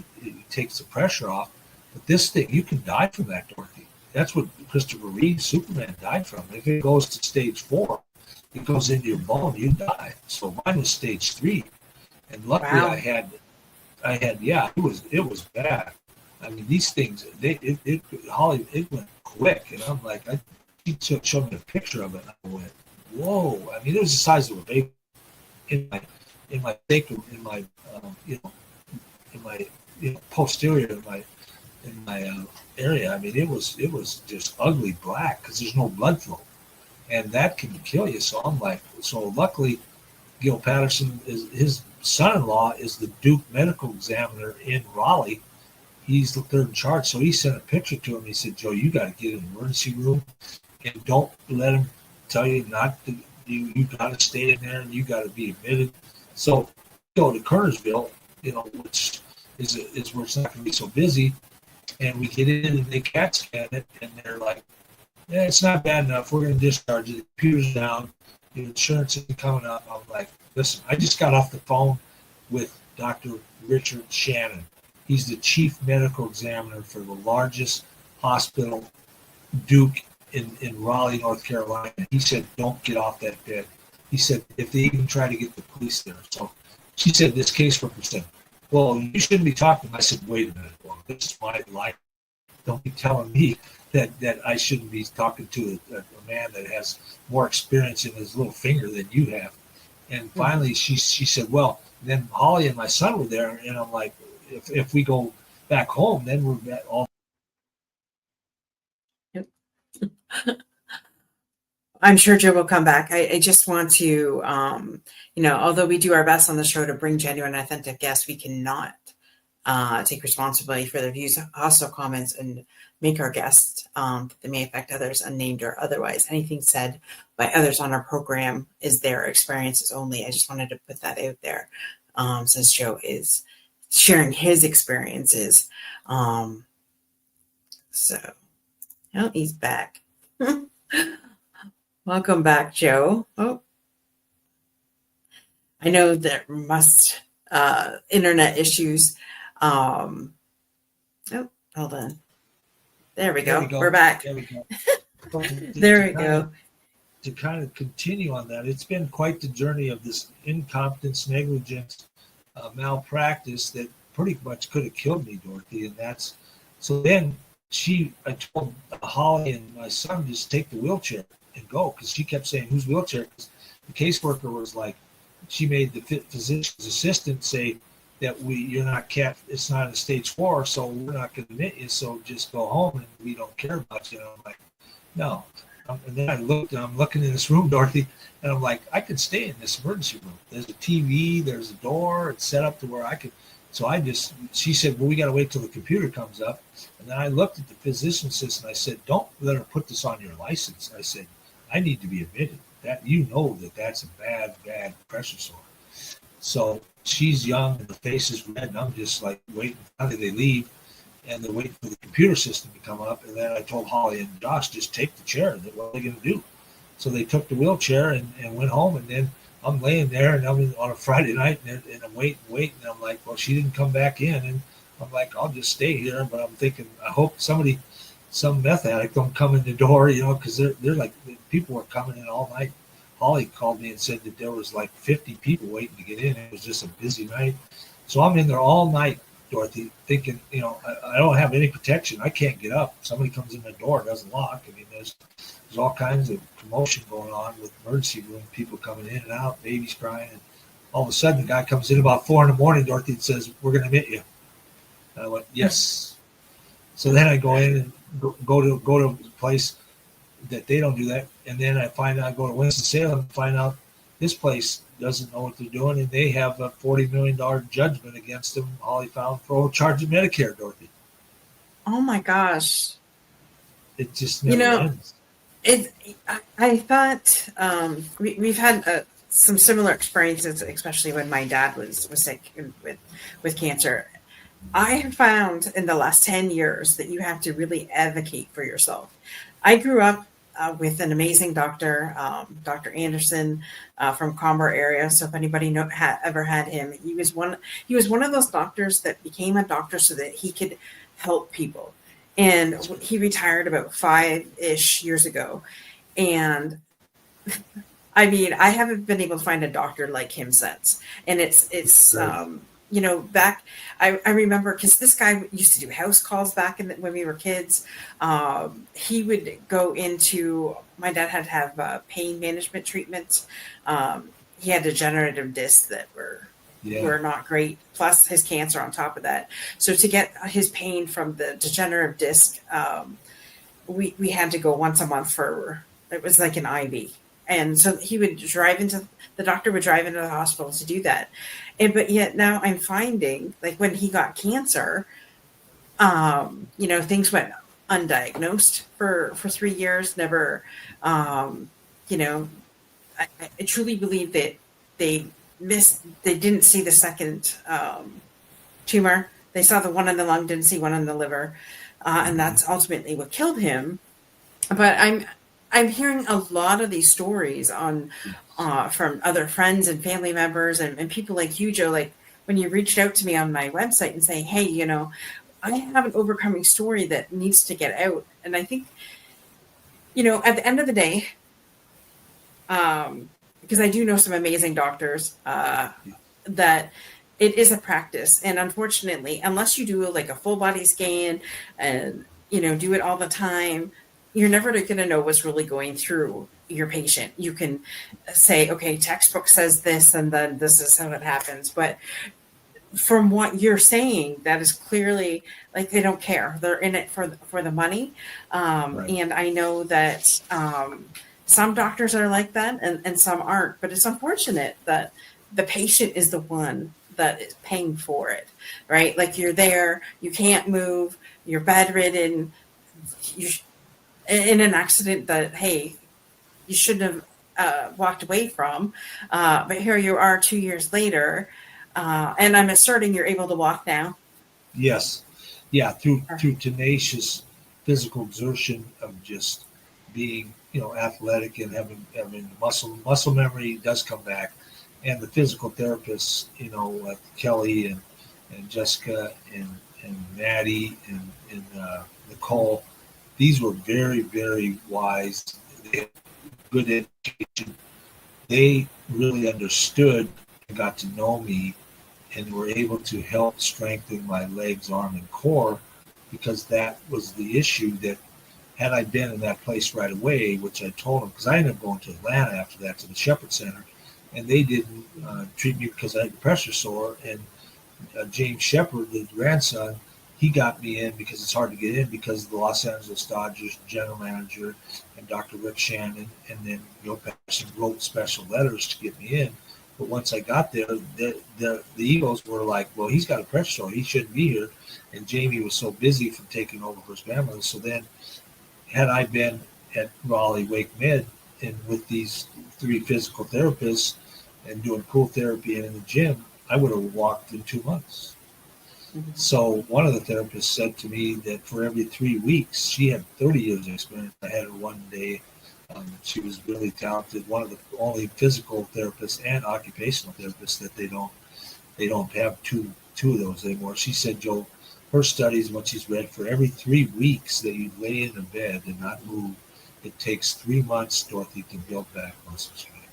takes the pressure off. But this thing, you can die from that, Dorothy. That's what Christopher Reeve, Superman, died from. If it goes to stage 4, it goes into your bone, you die. So mine was stage 3, and luckily wow. I had it was bad. I mean, these things, Holly, it went quick, and I'm like, she showed me a picture of it, and I went, whoa! I mean, it was the size of a baby in my sacrum, in my posterior, in my area. I mean, it was just ugly black because there's no blood flow, and that can kill you. So I'm like, luckily, Gil Patterson his son-in-law is the Duke medical examiner in Raleigh. He's the third in charge, so he sent a picture to him. He said, Joe, you got to get in the emergency room, and don't let him tell you not to. You got to stay in there, and you got to be admitted. So go to Kernersville, which is where it's not going to be so busy, and we get in and they CAT scan it, and they're like, yeah, it's not bad enough. We're going to discharge it. The computer's down. The insurance isn't coming up. I'm like, listen, I just got off the phone with Dr. Richard Shannon. He's the chief medical examiner for the largest hospital, Duke, in Raleigh, North Carolina. He said, don't get off that bed. He said, if they even try to get the police there. So she said, this caseworker said, well, you shouldn't be talking. I said, wait a minute. Well, this is my life. Don't be telling me that I shouldn't be talking to a man that has more experience in his little finger than you have. And finally, she said, well, then Holly and my son were there. And I'm like, if we go back home, then we're all. I'm sure Joe will come back. I just want to, although we do our best on the show to bring genuine, authentic guests, we cannot take responsibility for their views, hostile comments, and make our guests that may affect others unnamed or otherwise. Anything said by others on our program is their experiences only. I just wanted to put that out there since Joe is sharing his experiences. He's back. Welcome back, Joe. Oh, I know there must internet issues. Hold on. There we go. We're back. There we go. There we go. To kind of continue on that, it's been quite the journey of this incompetence, negligence, malpractice that pretty much could have killed me, Dorothy. And that's so. Then I told Holly and my son just take the wheelchair and go, because she kept saying, whose wheelchair? Because the caseworker was like, she made the physician's assistant say that you're not it's not a stage 4, so we're not going to admit you, so just go home and we don't care about you. And I'm like, no. And then I'm looking in this room, Dorothy, and I'm like, I could stay in this emergency room. There's a TV, there's a door, it's set up to where I could. So she said, well, we got to wait till the computer comes up. And then I looked at the physician's assistant. I said, don't let her put this on your license. I said, I need to be admitted. That that's a bad pressure sore. So she's young and the face is red, and I'm just like waiting. Finally, they leave, and they're waiting for the computer system to come up. And then I told Holly and Josh, just take the chair. What are they going to do? So they took the wheelchair and went home. And then I'm laying there, and I'm on a Friday night, and I'm waiting. And I'm like, well, she didn't come back in. And I'm like, I'll just stay here. But I'm thinking, I hope some meth addict don't come in the door, because they're like, people were coming in all night Holly called me and said that there was like 50 people waiting to get in. It was just a busy night. So I'm in there all night, Dorothy, thinking, I don't have any protection. I can't get up. Somebody comes in the door, it doesn't lock. I mean, there's all kinds of commotion going on with emergency room, people coming in and out, babies crying. And all of a sudden, the guy comes in about 4 a.m, Dorothy, and says, "We're going to admit you." And I went, "Yes." So then I go in and go to a place that they don't do that. And then I go to Winston-Salem and find out this place doesn't know what they're doing, and they have a $40 million judgment against them, Holly found, for overcharging Medicare, Dorothy. Oh my gosh. It just never ends. I thought we've had some similar experiences, especially when my dad was sick with cancer. I have found in the last 10 years that you have to really advocate for yourself. I grew up with an amazing doctor, Dr. Anderson from Comber area. So if anybody ever had him, he was one of those doctors that became a doctor so that he could help people. And he retired about 5-ish years ago. And I mean, I haven't been able to find a doctor like him since. And it's back, I remember, because this guy used to do house calls back when we were kids. He would go into, my dad had to have pain management treatment. He had degenerative discs that were not great, plus his cancer on top of that. So to get his pain from the degenerative disc, we had to go once a month it was like an IV. And so the doctor would drive into the hospital to do that. But yet now I'm finding, like, when he got cancer, things went undiagnosed for 3 years, never, I truly believe that they didn't see the second tumor. They saw the one in the lung, didn't see one in the liver. And that's ultimately what killed him. But I'm hearing a lot of these stories from other friends and family members and people like you, Joe, like when you reached out to me on my website and saying, hey, I have an overcoming story that needs to get out. And I think, at the end of the day, because I do know some amazing doctors, that it is a practice. And unfortunately, unless you do like a full body scan and, do it all the time, you're never going to know what's really going through your patient. You can say, okay, textbook says this, and then this is how it happens. But from what you're saying, that is clearly like they don't care. They're in it for the money. Right. And I know that some doctors are like that and some aren't. But it's unfortunate that the patient is the one that is paying for it, right? Like you're there, you can't move, you're bedridden, you're in an accident that, hey, you shouldn't have walked away from. But here you are 2 years later. And I'm asserting you're able to walk now. Yes. Yeah. Through tenacious physical exertion of just being, athletic and having muscle memory does come back. And the physical therapists, like Kelly and Jessica and Maddie and Nicole, these were very, very wise. They had good education. They really understood and got to know me and were able to help strengthen my legs, arm, and core, because that was the issue. That had I been in that place right away, which I told them, because I ended up going to Atlanta after that, to the Shepherd Center, and they didn't treat me because I had the pressure sore. And James Shepherd, the grandson, he got me in because it's hard to get in because of the Los Angeles Dodgers general manager and Dr. Rick Shannon, and then Bill Patterson wrote special letters to get me in. But once I got there, the Eagles were like, well, he's got a pressure sore, he shouldn't be here. And Jamie was so busy from taking over for his family. So then had I been at Raleigh Wake Med and with these 3 physical therapists and doing pool therapy and in the gym, I would have walked in 2 months. So one of the therapists said to me that for every 3 weeks, she had 30 years of experience. I had her one day. She was really talented. One of the only physical therapists and occupational therapists that they don't have two of those anymore. She said, Joe, her studies, what she's read, for every 3 weeks that you lay in a bed and not move, it takes 3 months, Dorothy, to build back muscle strength.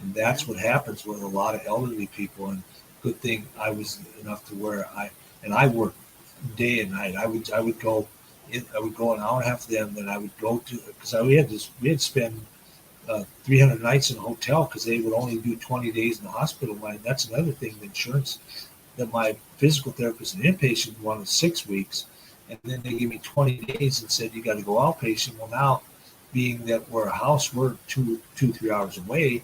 And that's what happens with a lot of elderly people. And good thing I was enough to where I worked day and night. I would go an hour and a half to them, then I would go to, because we had to spend 300 nights in a hotel because they would only do 20 days in the hospital. That's another thing, the insurance, that my physical therapist and inpatient wanted 6 weeks, and then they gave me 20 days and said you got to go outpatient. Well, now, being that we're 3 hours away,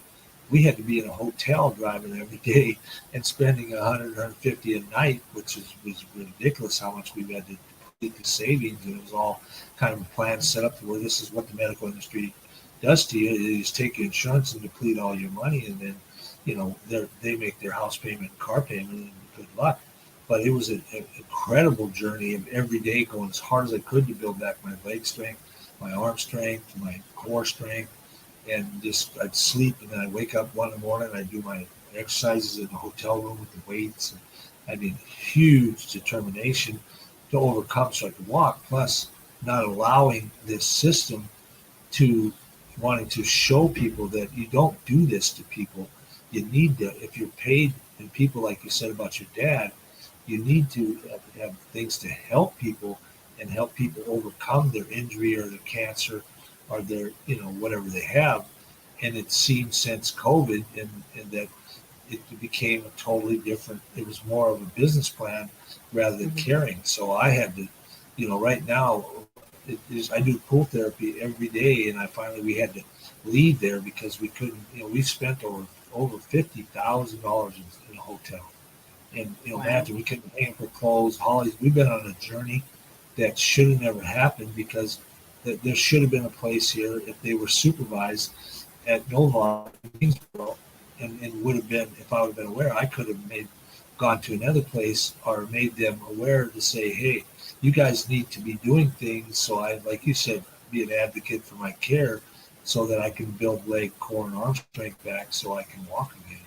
we had to be in a hotel driving every day and spending 100, 150 a night, which was ridiculous how much we had to deplete the savings. And it was all kind of a plan set up to where this is what the medical industry does to you. They just take your insurance and deplete all your money, and then they make their house payment and car payment, and good luck. But it was an incredible journey of every day going as hard as I could to build back my leg strength, my arm strength, my core strength, and just I'd sleep, and then I'd wake up one in the morning and I'd do my exercises in the hotel room with the weights. And I mean, huge determination to overcome so I could walk, plus not allowing this system to wanting to show people that you don't do this to people. You need to, if you're paid, and people, like you said about your dad, you need to have things to help people and help people overcome their injury or their cancer or their, whatever they have. And it seems since COVID and that it became a totally different, it was more of a business plan rather than caring. So I had to, right now, I do pool therapy every day, and we had to leave there because we couldn't. We've spent over $50,000 in a hotel, and Wow. imagine we couldn't pay for clothes, holidays. We've been on a journey that should have never happened because there should have been a place here if they were supervised at Nova and would have been, if I would have been aware, I could have gone to another place or made them aware to say, hey, you guys need to be doing things. So I, like you said, be an advocate for my care so that I can build leg, core, and arm strength back so I can walk again.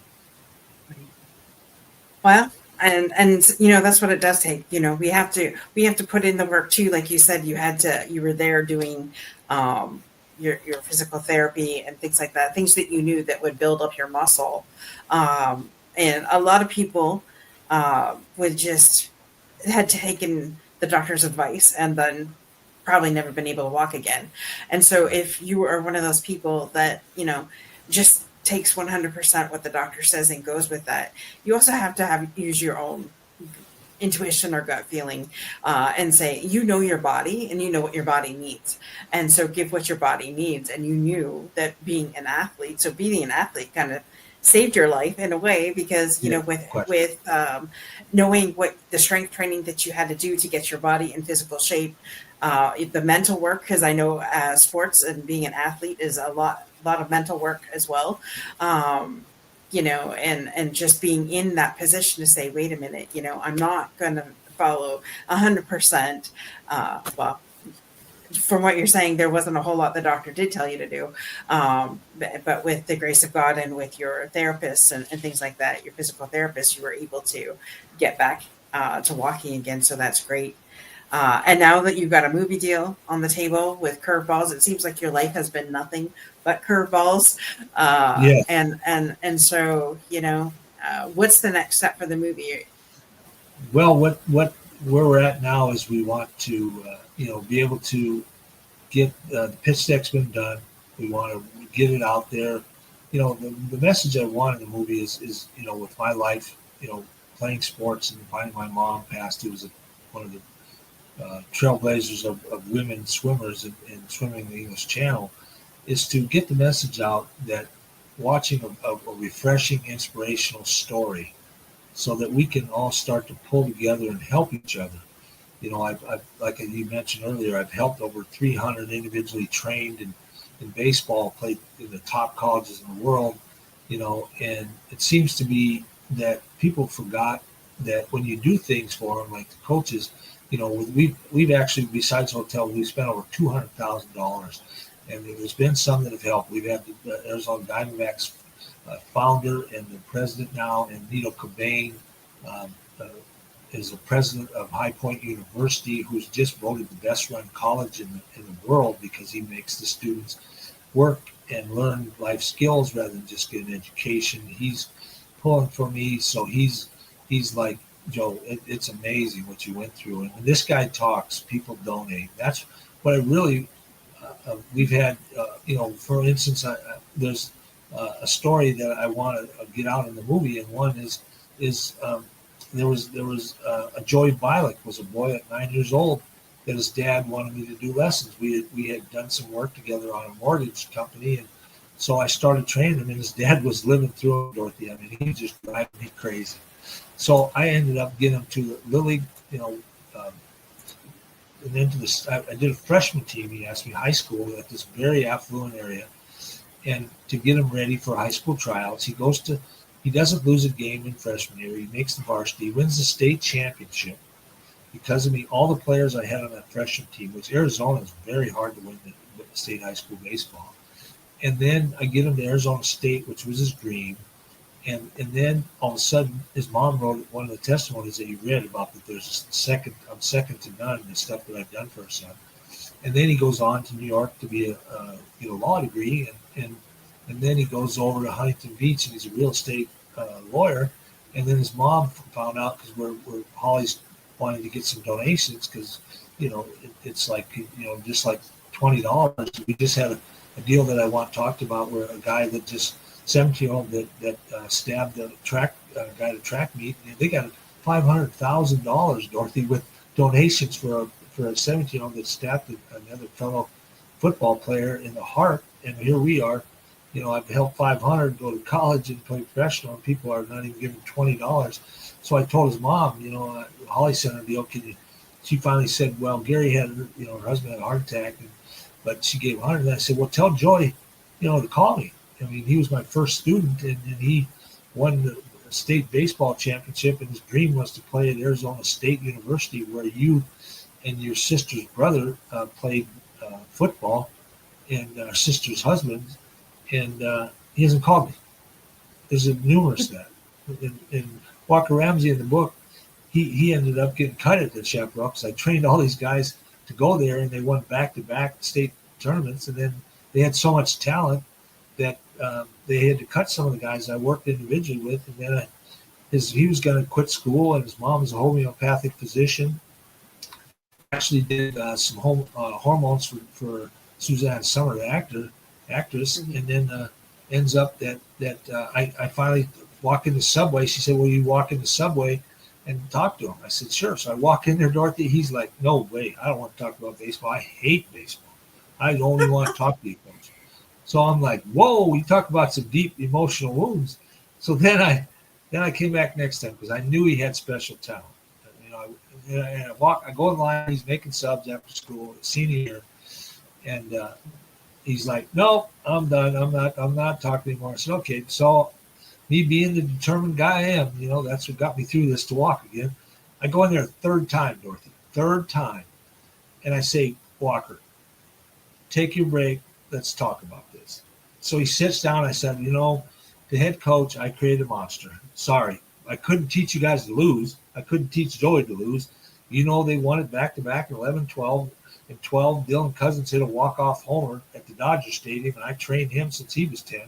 Well, and that's what it does take. We have to put in the work too. Like you said, you were there doing your physical therapy and things like that, things that you knew that would build up your muscle. And a lot of people would just had taken the doctor's advice and then probably never been able to walk again. And so if you are one of those people that, just takes 100% what the doctor says and goes with that, you also have to use your own intuition or gut feeling and say, your body and you know what your body needs. And so give what your body needs. And you knew that being an athlete kind of saved your life in a way because, with knowing what the strength training that you had to do to get your body in physical shape, the mental work, because I know sports and being an athlete is a lot of mental work as well. And just being in that position to say, wait a minute, I'm not going to follow 100%. Well, from what you're saying, there wasn't a whole lot the doctor did tell you to do. But with the grace of God and with your therapists and things like that, your physical therapist, you were able to get back to walking again. So that's great. And now that you've got a movie deal on the table with curveballs, it seems like your life has been nothing but curveballs. Yeah. And so, what's the next step for the movie? Well, where we're at now is we want to, be able to get the pitch deck's been done. We want to get it out there. The message I want in the movie is with my life, playing sports and finding my mom passed, who was one of the trailblazers of women swimmers in swimming the English Channel, is to get the message out that watching a refreshing, inspirational story so that we can all start to pull together and help each other. I've like you mentioned earlier, I've helped over 300 individually trained in baseball, played in the top colleges in the world, and it seems to be that people forgot that when you do things for them, like the coaches, we've actually, besides hotel, we've spent over $200,000, and there's been some that have helped. We've had the Arizona Diamondbacks founder and the president now, and Nito Cobain is the president of High Point University, who's just voted the best run college in the world because he makes the students work and learn life skills rather than just get an education. He's pulling for me, so he's like, Joe, it's amazing what you went through. And when this guy talks, people donate. That's what I really. We've had, for instance, there's a story that I want to get out in the movie, and one is there was a Joey Bialik was a boy at 9 years old that his dad wanted me to do lessons. We had done some work together on a mortgage company, and so I started training him. And his dad was living through it, Dorothy. I mean, he was just driving me crazy. So I ended up getting him to the Little League, and then I did a freshman team. He asked me high school at this very affluent area, and to get him ready for high school tryouts, he doesn't lose a game in freshman year. He makes the varsity, wins the state championship. Because of me, all the players I had on that freshman team, which Arizona is very hard to win the state high school baseball. And then I get him to Arizona State, which was his dream. And then all of a sudden, his mom wrote one of the testimonies that he read about that there's I'm second to none in the stuff that I've done for her son. And then he goes on to New York to be a law degree, and then he goes over to Huntington Beach and he's a real estate lawyer. And then his mom found out because we're Holly's wanting to get some donations because it's like just like $20. We just had a deal that I talked about where a guy that just 17-year-old that stabbed a guy at a track meet, and they got $500,000, Dorothy, with donations for a 17-year-old that stabbed another fellow football player in the heart. And here we are, I've helped 500 go to college and play professional, and people are not even giving $20. So I told his mom, Holly sent her a deal. She finally said, well, Gary had, her husband had a heart attack, but she gave 100. And I said, well, tell Joy, to call me. I mean, he was my first student, and he won the state baseball championship, and his dream was to play at Arizona State University, where you and your sister's brother played football, and our sister's husband, and he hasn't called me. There's numerous that. And Walker Ramsey in the book, he ended up getting cut at the Chaparral because I trained all these guys to go there, and they won back-to-back state tournaments, and then they had so much talent that they had to cut some of the guys I worked individually with. And then he was going to quit school, and his mom was a homeopathic physician. Actually did some hormones for Suzanne Summer, the actress, mm-hmm. And then ends up that I finally walk in the subway. She said, "Will you walk in the subway and talk to him?" I said, "Sure." So I walk in there, Dorothy. He's like, "No way, I don't want to talk about baseball. I hate baseball. I only want to talk to you folks." So I'm like, whoa, we talk about some deep emotional wounds. So then I came back next time because I knew he had special talent. And I go in line, he's making subs after school, senior year, and he's like, "No, I'm done. I'm not talking anymore." I said, "Okay." So me being the determined guy I am, that's what got me through this to walk again. I go in there a third time, Dorothy, and I say, "Walker, take your break. Let's talk about this." So he sits down. I said, the head coach, I created a monster. Sorry. I couldn't teach you guys to lose. I couldn't teach Joey to lose. They won it back-to-back in 11, 12. In 12, Dylan Cousins hit a walk-off homer at the Dodger Stadium, and I trained him since he was 10.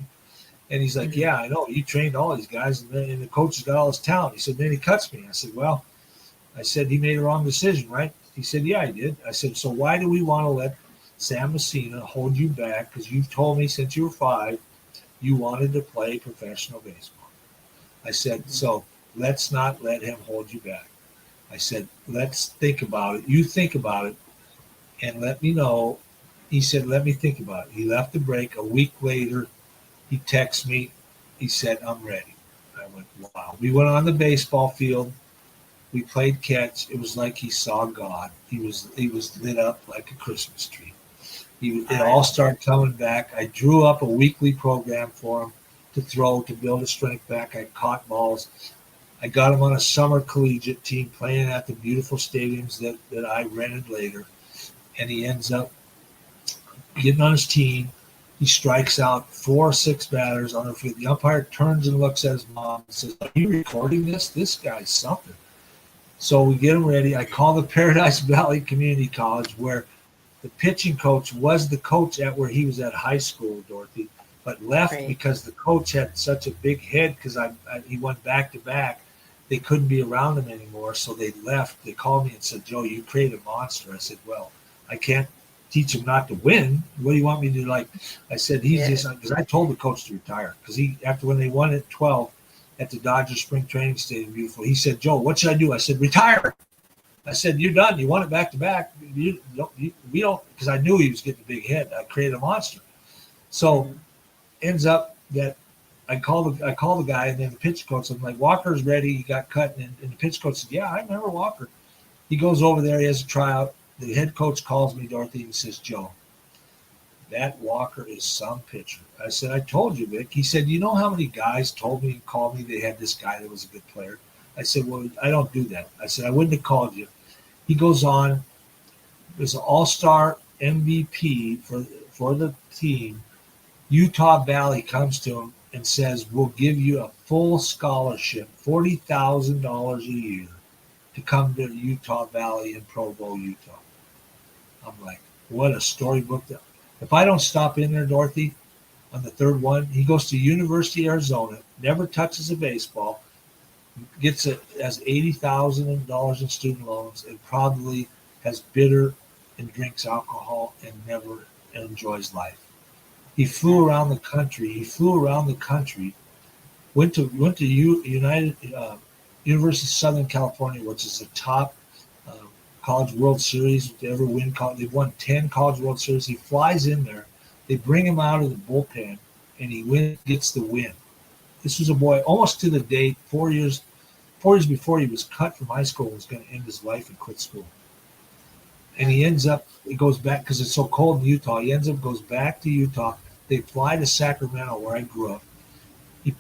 And he's like, mm-hmm. "Yeah, I know. You trained all these guys, and the coach has got all this talent." He said, "Then he cuts me." I said, "Well," I said, "he made a wrong decision, right?" He said, "Yeah, I did." I said, "So why do we want to let Sam Messina hold you back? Because you've told me since you were 5 you wanted to play professional baseball." I said, mm-hmm. "So let's not let him hold you back." I said, "Let's think about it. You think about it and let me know." He said, "Let me think about it." He left the break. A week later, he texted me. He said, "I'm ready." I went, wow. We went on the baseball field. We played catch. It was like he saw God. He was lit up like a Christmas tree. It all started coming back. I drew up a weekly program for him to throw, to build his strength back. I caught balls. I got him on a summer collegiate team playing at the beautiful stadiums that I rented later. And he ends up getting on his team. He strikes out 4 or 6 batters on the field. The umpire turns and looks at his mom and says, "Are you recording this? This guy's something." So we get him ready. I call the Paradise Valley Community College, where The pitching coach was the coach at where he was at high school, Dorothy, but left Right. because the coach had such a big head because he went back to back. They couldn't be around him anymore, so they left. They called me and said, Joe, you created a monster. I said, well, I can't teach him not to win. What do you want me to do? Like I said, he's just because I told the coach to retire because he after when they won at 12 at the Dodgers spring training stadium, beautiful. He said, Joe, what should I do? I said, retire. I said, you're done. You won it back to back. We don't because I knew he was getting a big head. I created a monster. So ends up that I call the guy and then the pitch coach. I'm like, Walker's ready. He got cut, and the pitch coach said, yeah, I remember Walker. He goes over there. He has a tryout. The head coach calls me, Dorothy, and says, Joe, that Walker is some pitcher. I said, I told you, Vic. He said, you know how many guys told me and called me they had this guy that was a good player? I said, well, I don't do that. I said, I wouldn't have called you. He goes on. There's an all-star MVP for the team. Utah Valley comes to him and says, we'll give you a full scholarship, $40,000 a year, to come to Utah Valley in Provo, Utah. I'm like, what a storybook. If I don't stop in there, Dorothy, on the third one, he goes to University of Arizona, never touches a baseball, gets it as $80,000 in student loans, and probably has bitter and drinks alcohol and never enjoys life. He flew around the country. Went to University of Southern California, which is the top college World Series to ever win. They've won 10 college World Series. He flies in there. They bring him out of the bullpen, and he gets the win. This was a boy almost to the date, 4 years before he was cut from high school, was going to end his life and quit school. And he goes back because it's so cold in Utah. Goes back to Utah. They fly to Sacramento, where I grew up. He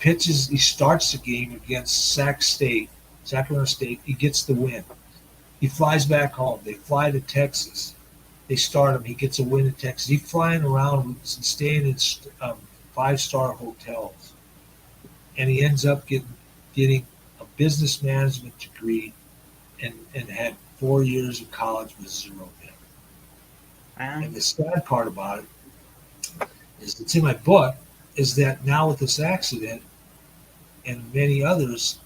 starts the game against Sacramento State. He gets the win. He flies back home. They fly to Texas. They start him. He gets a win in Texas. He's flying around and staying in 5-star hotels. And he ends up getting a business management degree and had 4 years of college with zero debt. Wow. And the sad part about it is, it's in my book, is that now with this accident and many others,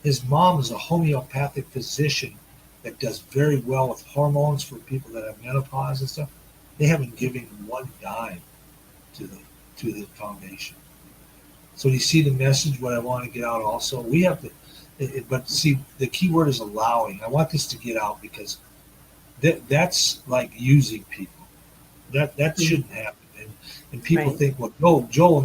his mom is a homeopathic physician that does very well with hormones for people that have menopause and stuff. They haven't given one dime to the foundation. So you see the message, what I want to get out also? We have to, but see, the key word is allowing. I want this to get out because that's like using people. That shouldn't happen. And people think, well, Joel,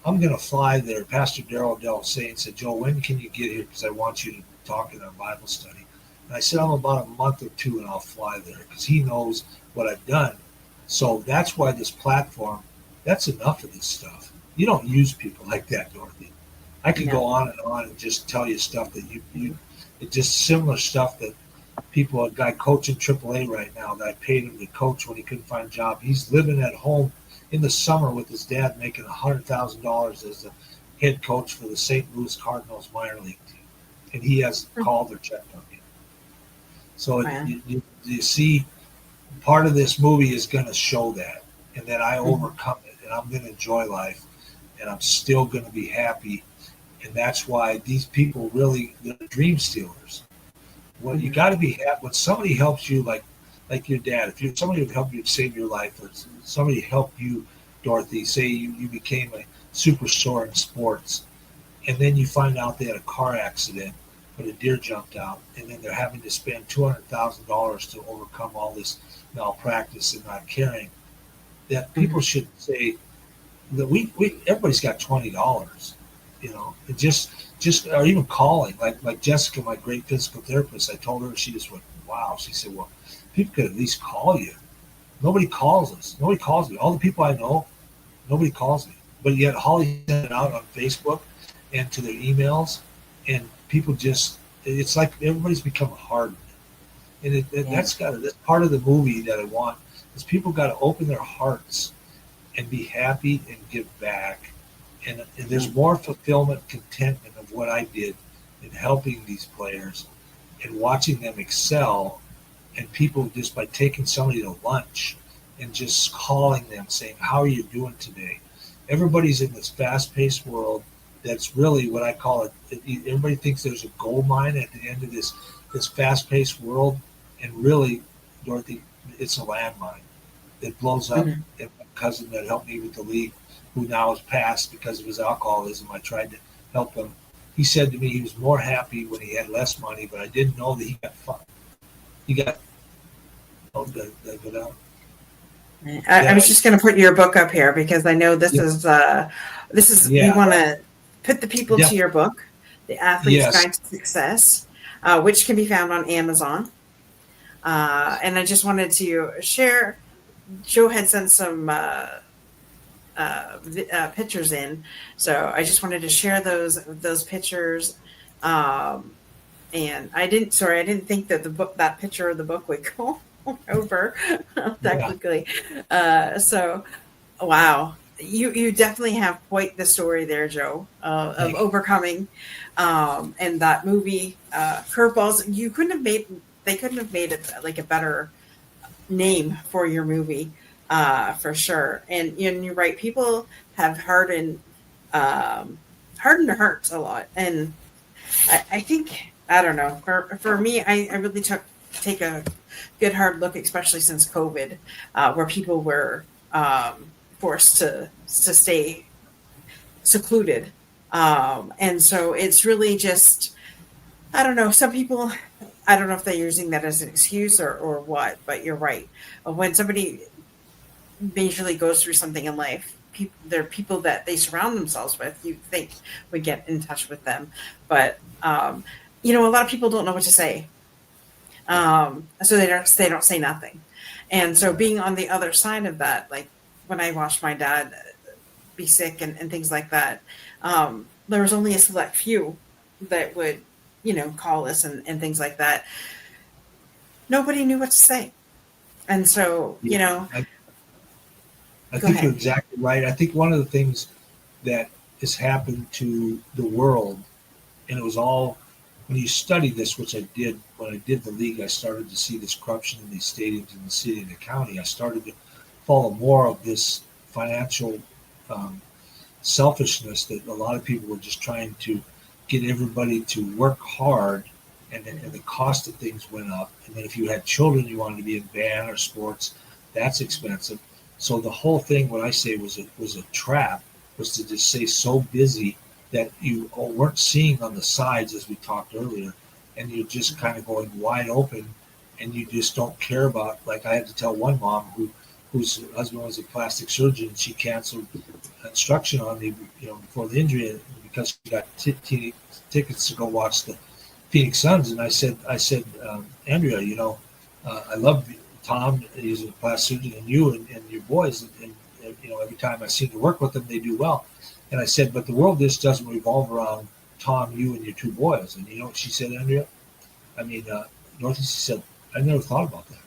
I'm going to fly there. Pastor Darrell Dell said, Joe, when can you get here? Because I want you to talk in our Bible study. And I said, I'm about a month or two and I'll fly there, because he knows what I've done. So that's why this platform, that's enough of this stuff. You don't use people like that, Dorothy. I could go on and just tell you stuff that it's just similar stuff that people, a guy coaching AAA right now that I paid him to coach when he couldn't find a job. He's living at home in the summer with his dad, making $100,000 as the head coach for the St. Louis Cardinals minor league team. And he has called or checked on him. So you see, part of this movie is going to show that, and that I overcome it, and I'm going to enjoy life, and I'm still going to be happy. And that's why these people really, they're dream stealers. Well, you got to be happy when somebody helps you, like your dad. If somebody would help you save your life, or somebody helped you, Dorothy, say you became a superstar in sports, and then you find out they had a car accident, but a deer jumped out, and then they're having to spend $200,000 to overcome all this malpractice and not caring. That people should say that we everybody's got $20, and just or even calling, like Jessica, my great physical therapist. I told her, she just went, wow. She said, well, people could at least call you. Nobody calls us. Nobody calls me. All the people I know, nobody calls me. But yet Holly sent it out on Facebook and to their emails, and people it's like everybody's become hardened. And that's part of the movie that I want, is people got to open their hearts and be happy and give back. And there's more fulfillment, contentment of what I did in helping these players and watching them excel And people, just by taking somebody to lunch and just calling them saying, how are you doing today? Everybody's in this fast-paced world that's really what I call it. Everybody thinks there's a gold mine at the end of this fast-paced world, and really, Dorothy, it's a landmine. It blows up. Mhm. And my cousin that helped me with the league, who now has passed because of his alcoholism, I tried to help him. He said to me he was more happy when he had less money, but I didn't know that he got fun. He got, oh, did I go down? I was just going to put your book up here because I know this Yeah, is we yeah, want to put the people to def- your book, The Athlete's yes, Guide to Success, which can be found on Amazon. And I just wanted to share. Joe had sent some pictures in, so I just wanted to share those pictures. Um, and I didn't. Sorry, I didn't think that that picture of the book would go over that yeah. quickly. So, wow, you definitely have quite the story there, Joe, of Thank you. overcoming. And that movie, Curveballs. You couldn't have made. They couldn't have made it like a better name for your movie, for sure. And you're right. People have hardened their hearts a lot, and I think I don't know. For me, I really take a good hard look, especially since COVID, where people were forced to stay secluded, and so it's really just I don't know. Some people, I don't know if they're using that as an excuse or what, but you're right. When somebody majorly goes through something in life, there are people that they surround themselves with, you think would get in touch with them. But, a lot of people don't know what to say. So they don't say nothing. And so being on the other side of that, like when I watched my dad be sick and things like that, there was only a select few that would, call us and things like that. Nobody knew what to say. And so, Yeah. I go think you're ahead. exactly right. I think one of the things that has happened to the world, and it was all when you study this, which I did when I did the league, I started to see this corruption in these stadiums in the city and the county. I started to follow more of this financial um, selfishness that a lot of people were just trying to get everybody to work hard, and the cost of things went up. And then if you had children, you wanted to be in band or sports, that's expensive. So the whole thing, what I say was a trap, was to just stay so busy that you weren't seeing on the sides as we talked earlier, and you're just kind of going wide open, and you just don't care about. Like I had to tell one mom whose husband was a plastic surgeon, she canceled instruction on me, before the injury because she got tickets to go watch the Phoenix Suns, and I said, Andrea, I love Tom. He's a plastic surgeon, and you and your boys, and every time I seem to work with them, they do well. And I said, but the world just doesn't revolve around Tom, you, and your two boys. And you know what she said, Andrea? I mean, Dorothy, she said, I never thought about that.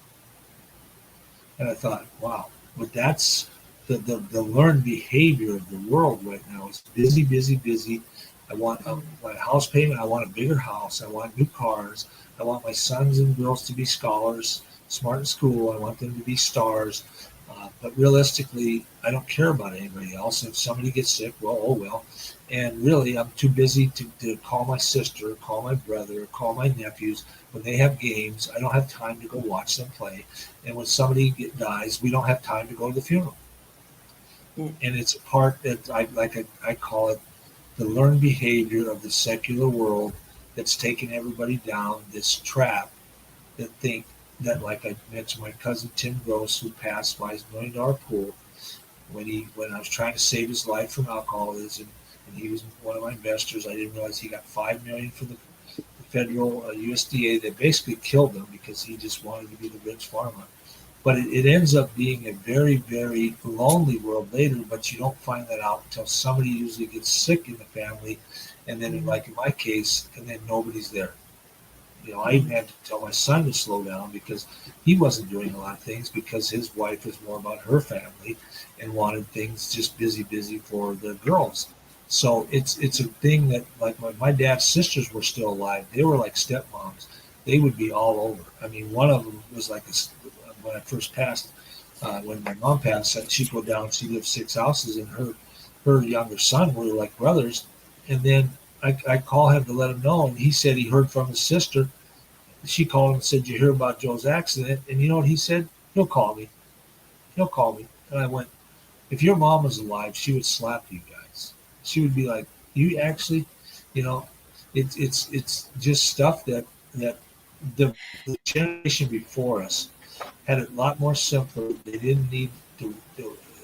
And I thought, wow, but that's the learned behavior of the world right now. It's busy, busy, busy. I want my house payment. I want a bigger house. I want new cars. I want my sons and girls to be scholars, smart in school. I want them to be stars. But realistically, I don't care about anybody else. If somebody gets sick, well, oh well. And really, I'm too busy to call my sister, call my brother, call my nephews when they have games. I don't have time to go watch them play. And when somebody dies, we don't have time to go to the funeral. Mm. And it's a part that I call it the learned behavior of the secular world that's taking everybody down this trap that think that, like I mentioned, my cousin Tim Gross, who passed by his $1 million pool when I was trying to save his life from alcoholism, and he was one of my investors. I didn't realize he got $5 million from the federal USDA that basically killed him because he just wanted to be the rich farmer. But it ends up being a very, very lonely world later, but you don't find that out until somebody usually gets sick in the family, and then, like in my case, and then nobody's there. I even had to tell my son to slow down because he wasn't doing a lot of things because his wife was more about her family and wanted things just busy, busy for the girls. So it's a thing that, like, my dad's sisters were still alive. They were like stepmoms. they would be all over. I mean, one of them was like when I first passed, when my mom passed, she'd go down. She lived 6 houses, and her younger son were like brothers. And then I call him to let him know, and he said he heard from his sister. She called him and said, "You hear about Joe's accident?" And you know what he said? He'll call me. He'll call me. And I went, if your mom was alive, she would slap you guys. She would be like, "You actually, you know, it's just stuff that the generation before us had it a lot more simpler. They didn't need to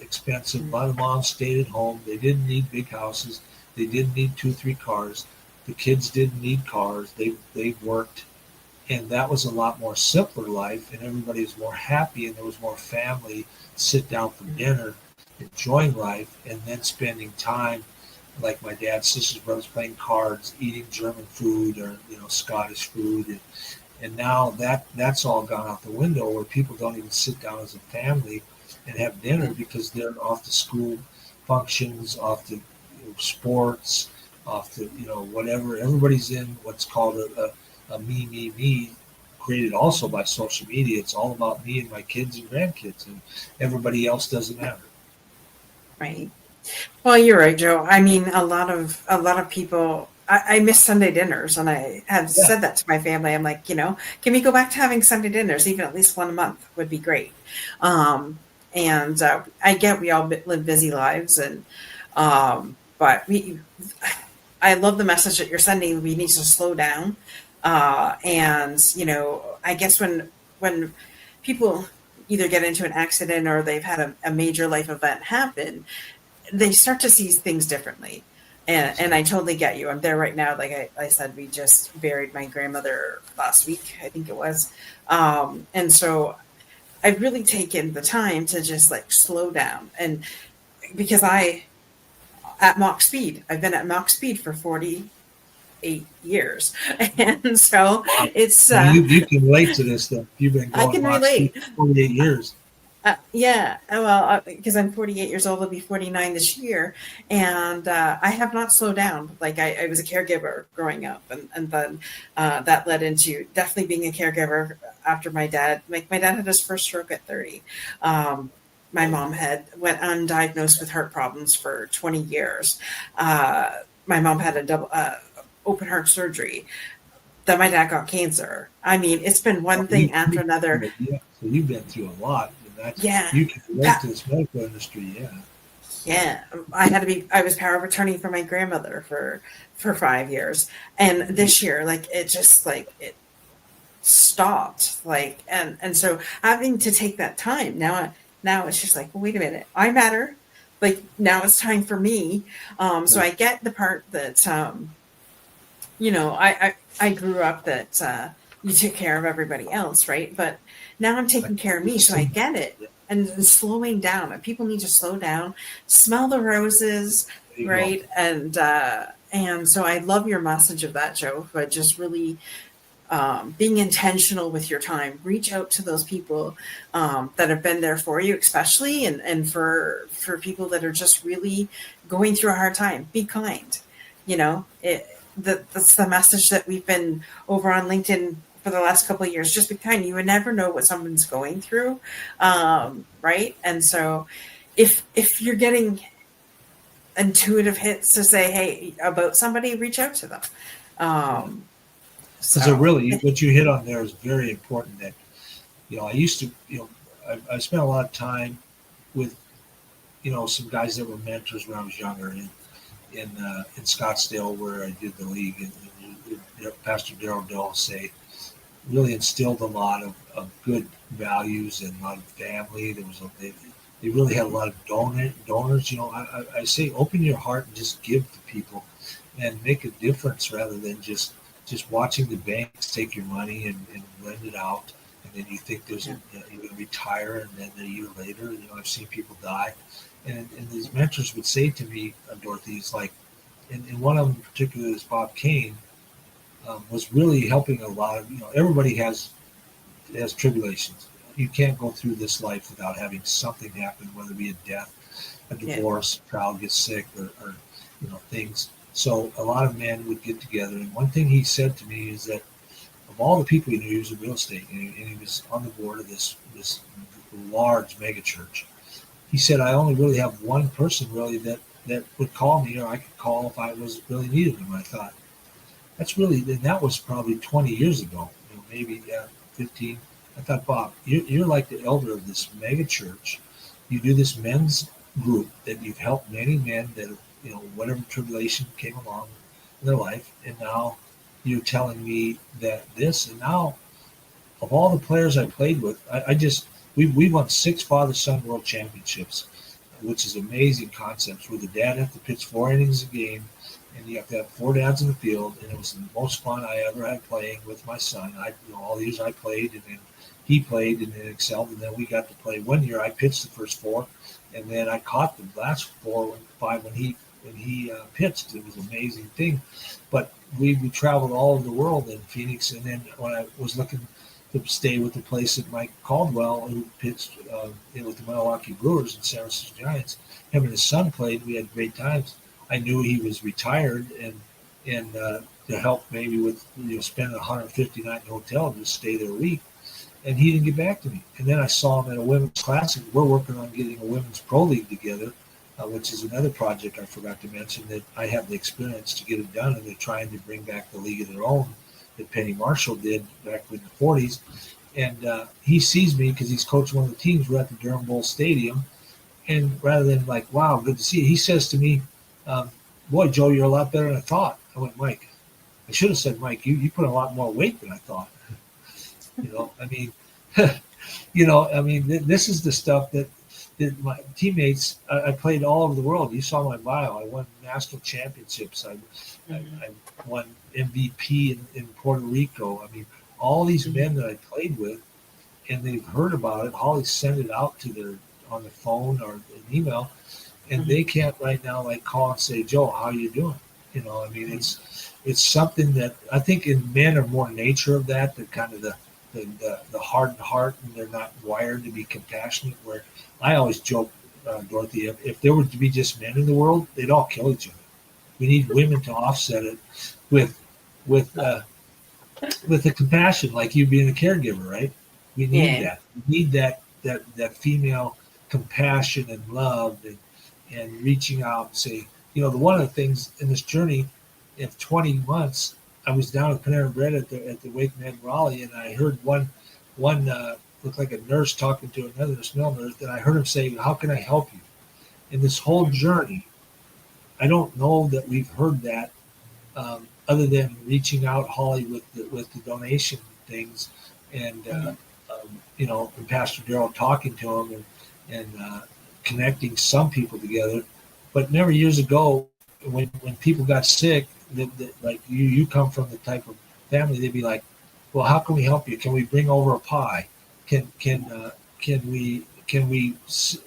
expensive. A lot of moms stayed at home. They didn't need big houses. They didn't need 2, 3 cars. The kids didn't need cars. They worked, and that was a lot more simpler life. And everybody was more happy, and there was more family. Sit down for dinner, enjoying life, and then spending time like my dad's sisters, brothers playing cards, eating German food or Scottish food, and now that's all gone out the window where people don't even sit down as a family and have dinner because they're off to school functions, off to sports, off to whatever. Everybody's in what's called a me, created also by social media. It's all about me and my kids and grandkids, and everybody else doesn't matter. Right. Well, you're right, Joe. I mean, a lot of people. I miss Sunday dinners, and I have said that to my family. I'm like, can we go back to having Sunday dinners, even at least one a month would be great. And I get we all live busy lives, and but I love the message that you're sending. We need to slow down, and I guess when people either get into an accident or they've had a major life event happen, they start to see things differently. And I totally get you. I'm there right now. Like I said, we just buried my grandmother last week, I think it was. And so I've really taken the time to just slow down. And because at Mach speed, I've been at Mach speed for 48 years. And so it's... you can relate to this stuff. You've been going I can relate. For 48 years. Yeah, well, because I'm 48 years old, I'll be 49 this year, and I have not slowed down. Like I was a caregiver growing up, and then that led into definitely being a caregiver after my dad. Like my dad had his first stroke at 30. My mom went undiagnosed with heart problems for 20 years. My mom had a double open heart surgery. Then my dad got cancer. I mean, it's been one thing after another. Yeah, so you've been through a lot. Yeah. You can relate to this medical industry, yeah. Yeah. I was power of attorney for my grandmother for 5 years. And this year, it just it stopped. And so having to take that time now it's just well, wait a minute, I matter. Now it's time for me. So I get the part that, I grew up that, you took care of everybody else, right? But now I'm taking care of me, so I get it. And slowing down. People need to slow down, smell the roses, right? And so I love your message of that, Joe. But just really being intentional with your time. Reach out to those people that have been there for you, especially, and for people that are just really going through a hard time. Be kind. That's the message that we've been over on LinkedIn for the last couple of years. Just be kind. You would never know what someone's going through, right? And so if you're getting intuitive hits to say, hey, about somebody, reach out to them. So really, what you hit on there is very important. That I used to, I spent a lot of time with, some guys that were mentors when I was younger in Scottsdale, where I did the league, and Pastor Darrell Dole really instilled a lot of good values and a lot of family. They really had a lot of donors. I say open your heart and just give to people and make a difference rather than just watching the banks take your money and lend it out. And then you think you're going to retire, and then a year later, I've seen people die. And these mentors would say to me, Dorothy, it's and one of them in particular is Bob Kane, was really helping a lot of, everybody has tribulations. You can't go through this life without having something happen, whether it be a death, a divorce, a child gets sick, or things. So a lot of men would get together. And one thing he said to me is that of of all the people he knew, he was in real estate, and he was on the board of this large mega church. He said, I only really have one person really that would call me, or I could call if I was really needed him. I thought, that's really, and that was probably 20 years ago, maybe 15. I thought, Bob, you're like the elder of this mega church. You do this men's group that you've helped many men that, whatever tribulation came along in their life, and now you're telling me that this, and now of all the players I played with, we won 6 father-son world championships, which is amazing concepts where the dad has to pitch 4 innings a game, and you have to have 4 dads in the field, and it was the most fun I ever had playing with my son. All the years I played, and then he played and then excelled, and then we got to play. One year I pitched the first 4, and then I caught the last 5 when he pitched. It was an amazing thing. But we traveled all over the world in Phoenix, and then when I was looking to stay with the place that Mike Caldwell, who pitched with the Milwaukee Brewers and San Francisco Giants, him and his son played. We had great times. I knew he was retired, and to help maybe with spending 150 nights in a hotel, just stay there a week. And he didn't get back to me. And then I saw him at a women's classic. We're working on getting a women's pro league together, which is another project I forgot to mention that I have the experience to get it done. And they're trying to bring back the league of their own that Penny Marshall did back in the 40s. And he sees me because he's coaching one of the teams. We're at the Durham Bowl Stadium. And rather than like, wow, good to see you, he says to me, boy, Joe, you're a lot better than I thought. I went, Mike. I should have said, Mike, you put a lot more weight than I thought. This is the stuff that my teammates, I played all over the world. You saw my bio. I won national championships. I won MVP in Puerto Rico. All these men that I played with, and they've heard about it. Holly sent it out to on the phone or an email, and they can't right now like call and say, Joe, how you doing? It's something that I think in men are more nature of that, the kind of the hardened heart, and they're not wired to be compassionate. Where I always joke, Dorothy, if there were to be just men in the world, they'd all kill each other. We need women to offset it with the compassion, like you being a caregiver, right? We need that. We need that female compassion and love and reaching out and say, one of the things in this journey, in 20 months, I was down at Panera Bread at the Wake Med Raleigh, and I heard one looked like a nurse talking to another smell nurse, and I heard him say, how can I help you? In this whole journey, I don't know that we've heard that other than reaching out, Holly, with the donation things, and and Pastor Darrell talking to him and connecting some people together. But never years ago, when people got sick, like you come from the type of family, they'd be like, well, how can we help you? Can we bring over a pie? Can we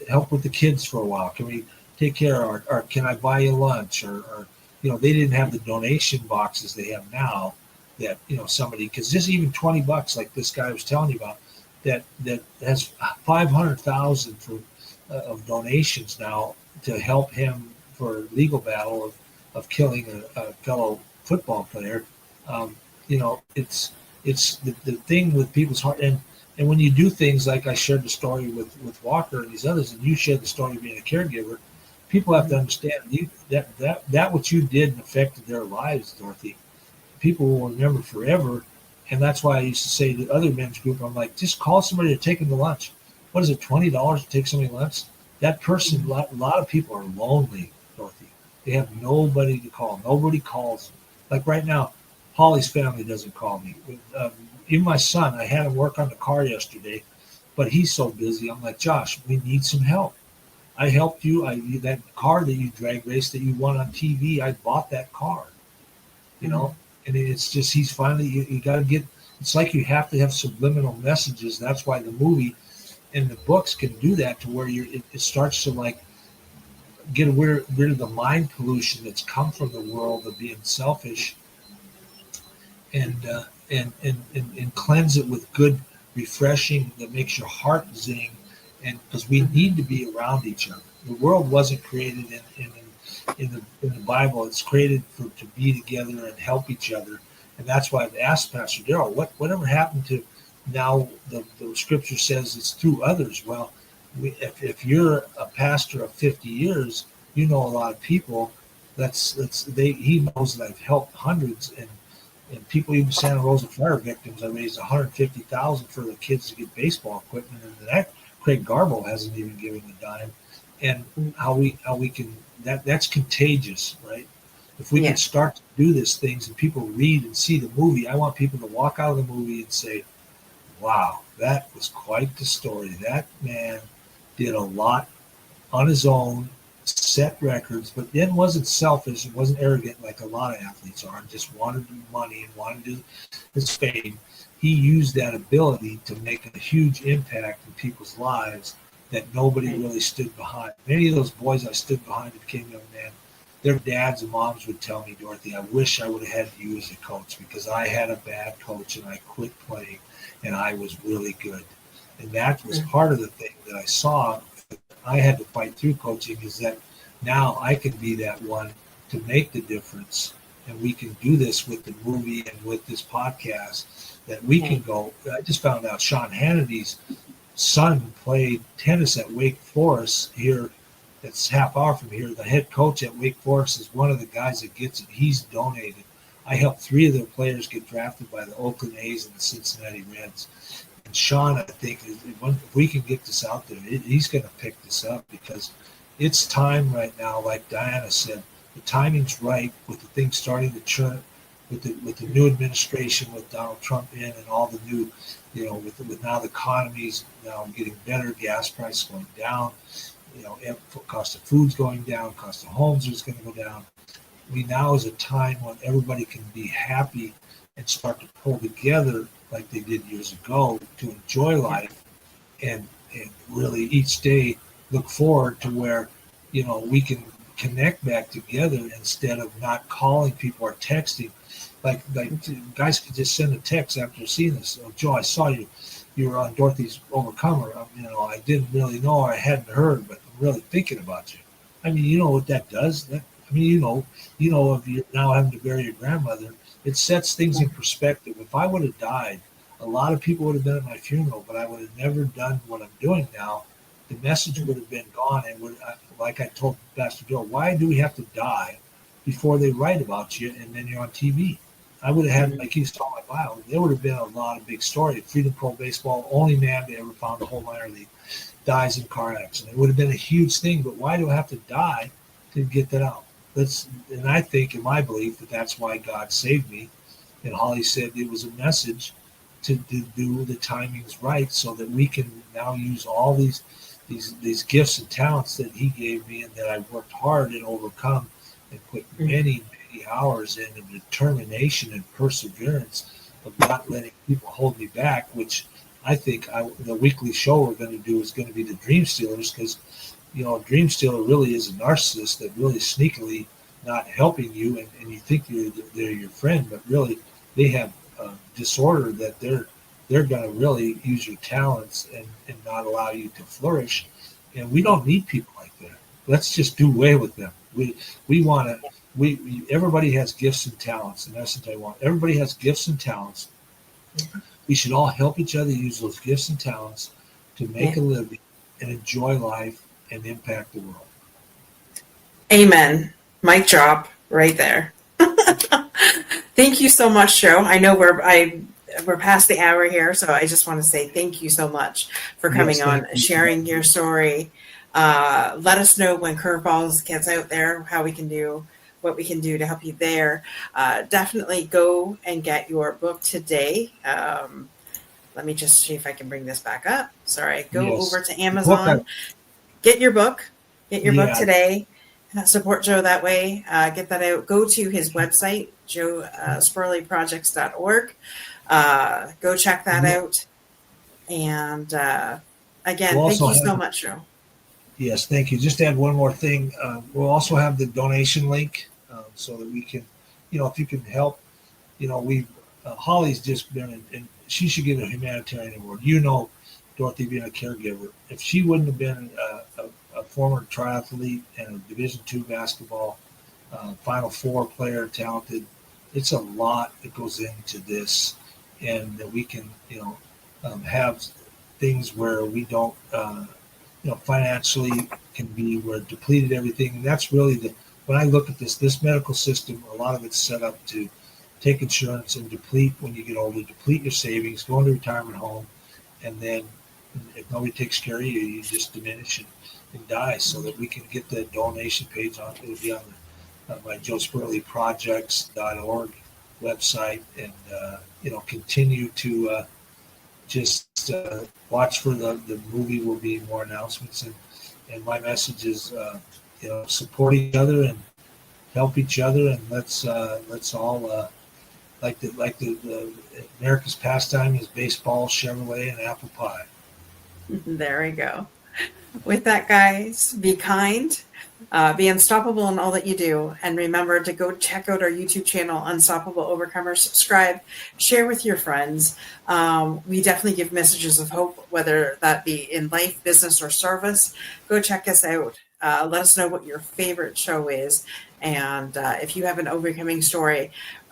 help with the kids for a while? Can we take care of, or can I buy you lunch? Or they didn't have the donation boxes they have now that, somebody, because just even $20, like this guy was telling you about, that has 500,000 for of donations now to help him for legal battle of killing a fellow football player. It's the thing with people's heart, and when you do things like I shared the story with Walker and these others, and you shared the story of being a caregiver, people have to understand that what you did affected their lives, Dorothy. People will remember forever, and that's why I used to say to other men's group, I'm like, just call somebody to take them to lunch. What is it, $20 to take somebody to lunch? That person, a lot of people are lonely, Dorothy. They have nobody to call. Nobody calls them. Like right now, Holly's family doesn't call me. Even my son, I had him work on the car yesterday, but he's so busy. I'm like, Josh, we need some help. I helped you. That car that you drag raced that you won on TV, I bought that car. And it's just, he's finally, you got to get, it's like you have to have subliminal messages. That's why the movie and the books can do that, to where it starts to like get rid of the mind pollution that's come from the world of being selfish, and cleanse it with good refreshing that makes your heart zing. And because we need to be around each other. The world wasn't created in the Bible. It's created to be together and help each other. And that's why I've asked Pastor Darrell, whatever happened to now the scripture says it's through others. Well, if you're a pastor of 50 years, you know a lot of people. He knows that I've helped hundreds and people, even Santa Rosa fire victims. I raised $150,000 for the kids to get baseball equipment, and that Craig Garbo hasn't even given a dime. And how we can that's contagious, right? If we can start to do these things and people read and see the movie, I want people to walk out of the movie and say, wow, that was quite the story. That man did a lot on his own, set records, but then wasn't selfish and wasn't arrogant like a lot of athletes are, and just wanted money and wanted his fame. He used that ability to make a huge impact in people's lives that nobody really stood behind. Many of those boys I stood behind and became young men, their dads and moms would tell me, Dorothy, I wish I would have had you as a coach because I had a bad coach and I quit playing and I was really good. And that was part of the thing that I saw I had to fight through coaching, is that now I can be that one to make the difference. And we can do this with the movie and with this podcast, that we can go. I just found out Sean Hannity's son played tennis at Wake Forest here. It's half hour from here. The head coach at Wake Forest is one of the guys that gets it. He's donated. I helped 3 of their players get drafted by the Oakland A's and the Cincinnati Reds. And Sean, I think, if we can get this out there, he's going to pick this up, because it's time right now, like Diana said, the timing's right with the things starting to churn, with the new administration, with Donald Trump in, and all the new, with now the economy's now getting better, gas prices going down, cost of food's going down, cost of homes is going to go down. Now is a time when everybody can be happy and start to pull together like they did years ago to enjoy life and really each day look forward to where, we can connect back together instead of not calling people or texting. Like guys could just send a text after seeing this. Oh, Joe, I saw you. You were on Dorothy's Overcomer. I didn't really know, or I hadn't heard, but I'm really thinking about you. I mean, you know what that does? If you're now having to bury your grandmother, it sets things in perspective. If I would have died, a lot of people would have been at my funeral, but I would have never done what I'm doing now. The message would have been gone. And like I told Pastor Bill, why do we have to die before they write about you and then you're on TV? I would have had, like you saw my bio, there would have been a lot of big stories. Freedom Pro Baseball, only man to ever found the whole minor league, dies in car accident. It would have been a huge thing, but why do I have to die to get that out? And I think, in my belief, that's why God saved me. And Holly said it was a message to do the timings right, so that we can now use all these gifts and talents that He gave me, and that I worked hard and overcome, and put many hours in, and determination and perseverance of not letting people hold me back. Which I think the weekly show we're going to do is going to be the Dream Stealers, because a dream stealer really is a narcissist that really sneakily not helping you, and you think they're your friend, but really they have a disorder that they're going to really use your talents and not allow you to flourish. And we don't need people like that. Let's just do away with them. We want to. Everybody has gifts and talents, and that's what I want. Everybody has gifts and talents. We should all help each other use those gifts and talents to make a living and enjoy life and impact the world. Amen. Mic drop right there. Thank you so much, Joe. I know we're past the hour here, so I just want to say thank you so much for coming on, sharing your story. Let us know when Curveballs gets out there, how we can do, what we can do to help you there. Definitely go and get your book today. Let me just see if I can bring this back up. Sorry. Go over to Amazon. Get your book. Get your book today. Support Joe that way. Get that out. Go to his website, sperleprojects.org. Go check that out. And again, thank you so much, Joe. Yes, thank you. Just to add one more thing. We'll also have the donation link so that we can, if you can help, Holly's just been, and she should get a humanitarian award. Dorothy being a caregiver, if she wouldn't have been a former triathlete and a Division II basketball Final Four player, talented, it's a lot that goes into this, and that we can, have things where we don't, financially can be where depleted everything. And that's really when I look at this medical system, a lot of it's set up to take insurance and deplete when you get older, deplete your savings, go into retirement home, and then if nobody takes care of you, you just diminish and die. So that we can get the donation page on, it'll be on my joesperleprojects.org website, and continue to just watch for the movie. Will be more announcements, and my message is support each other and help each other, and let's all the America's pastime is baseball, Chevrolet, and apple pie. There we go. With that, guys, be kind, be unstoppable in all that you do, and remember to go check out our YouTube channel, Unstoppable Overcomers. Subscribe, share with your friends. We definitely give messages of hope, whether that be in life, business, or service. Go check us out. Let us know what your favorite show is, and if you have an overcoming story,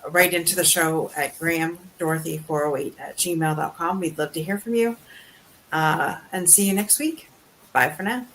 write into the show at grahamdorothy408@gmail.com. We'd love to hear from you, and see you next week. Bye for now.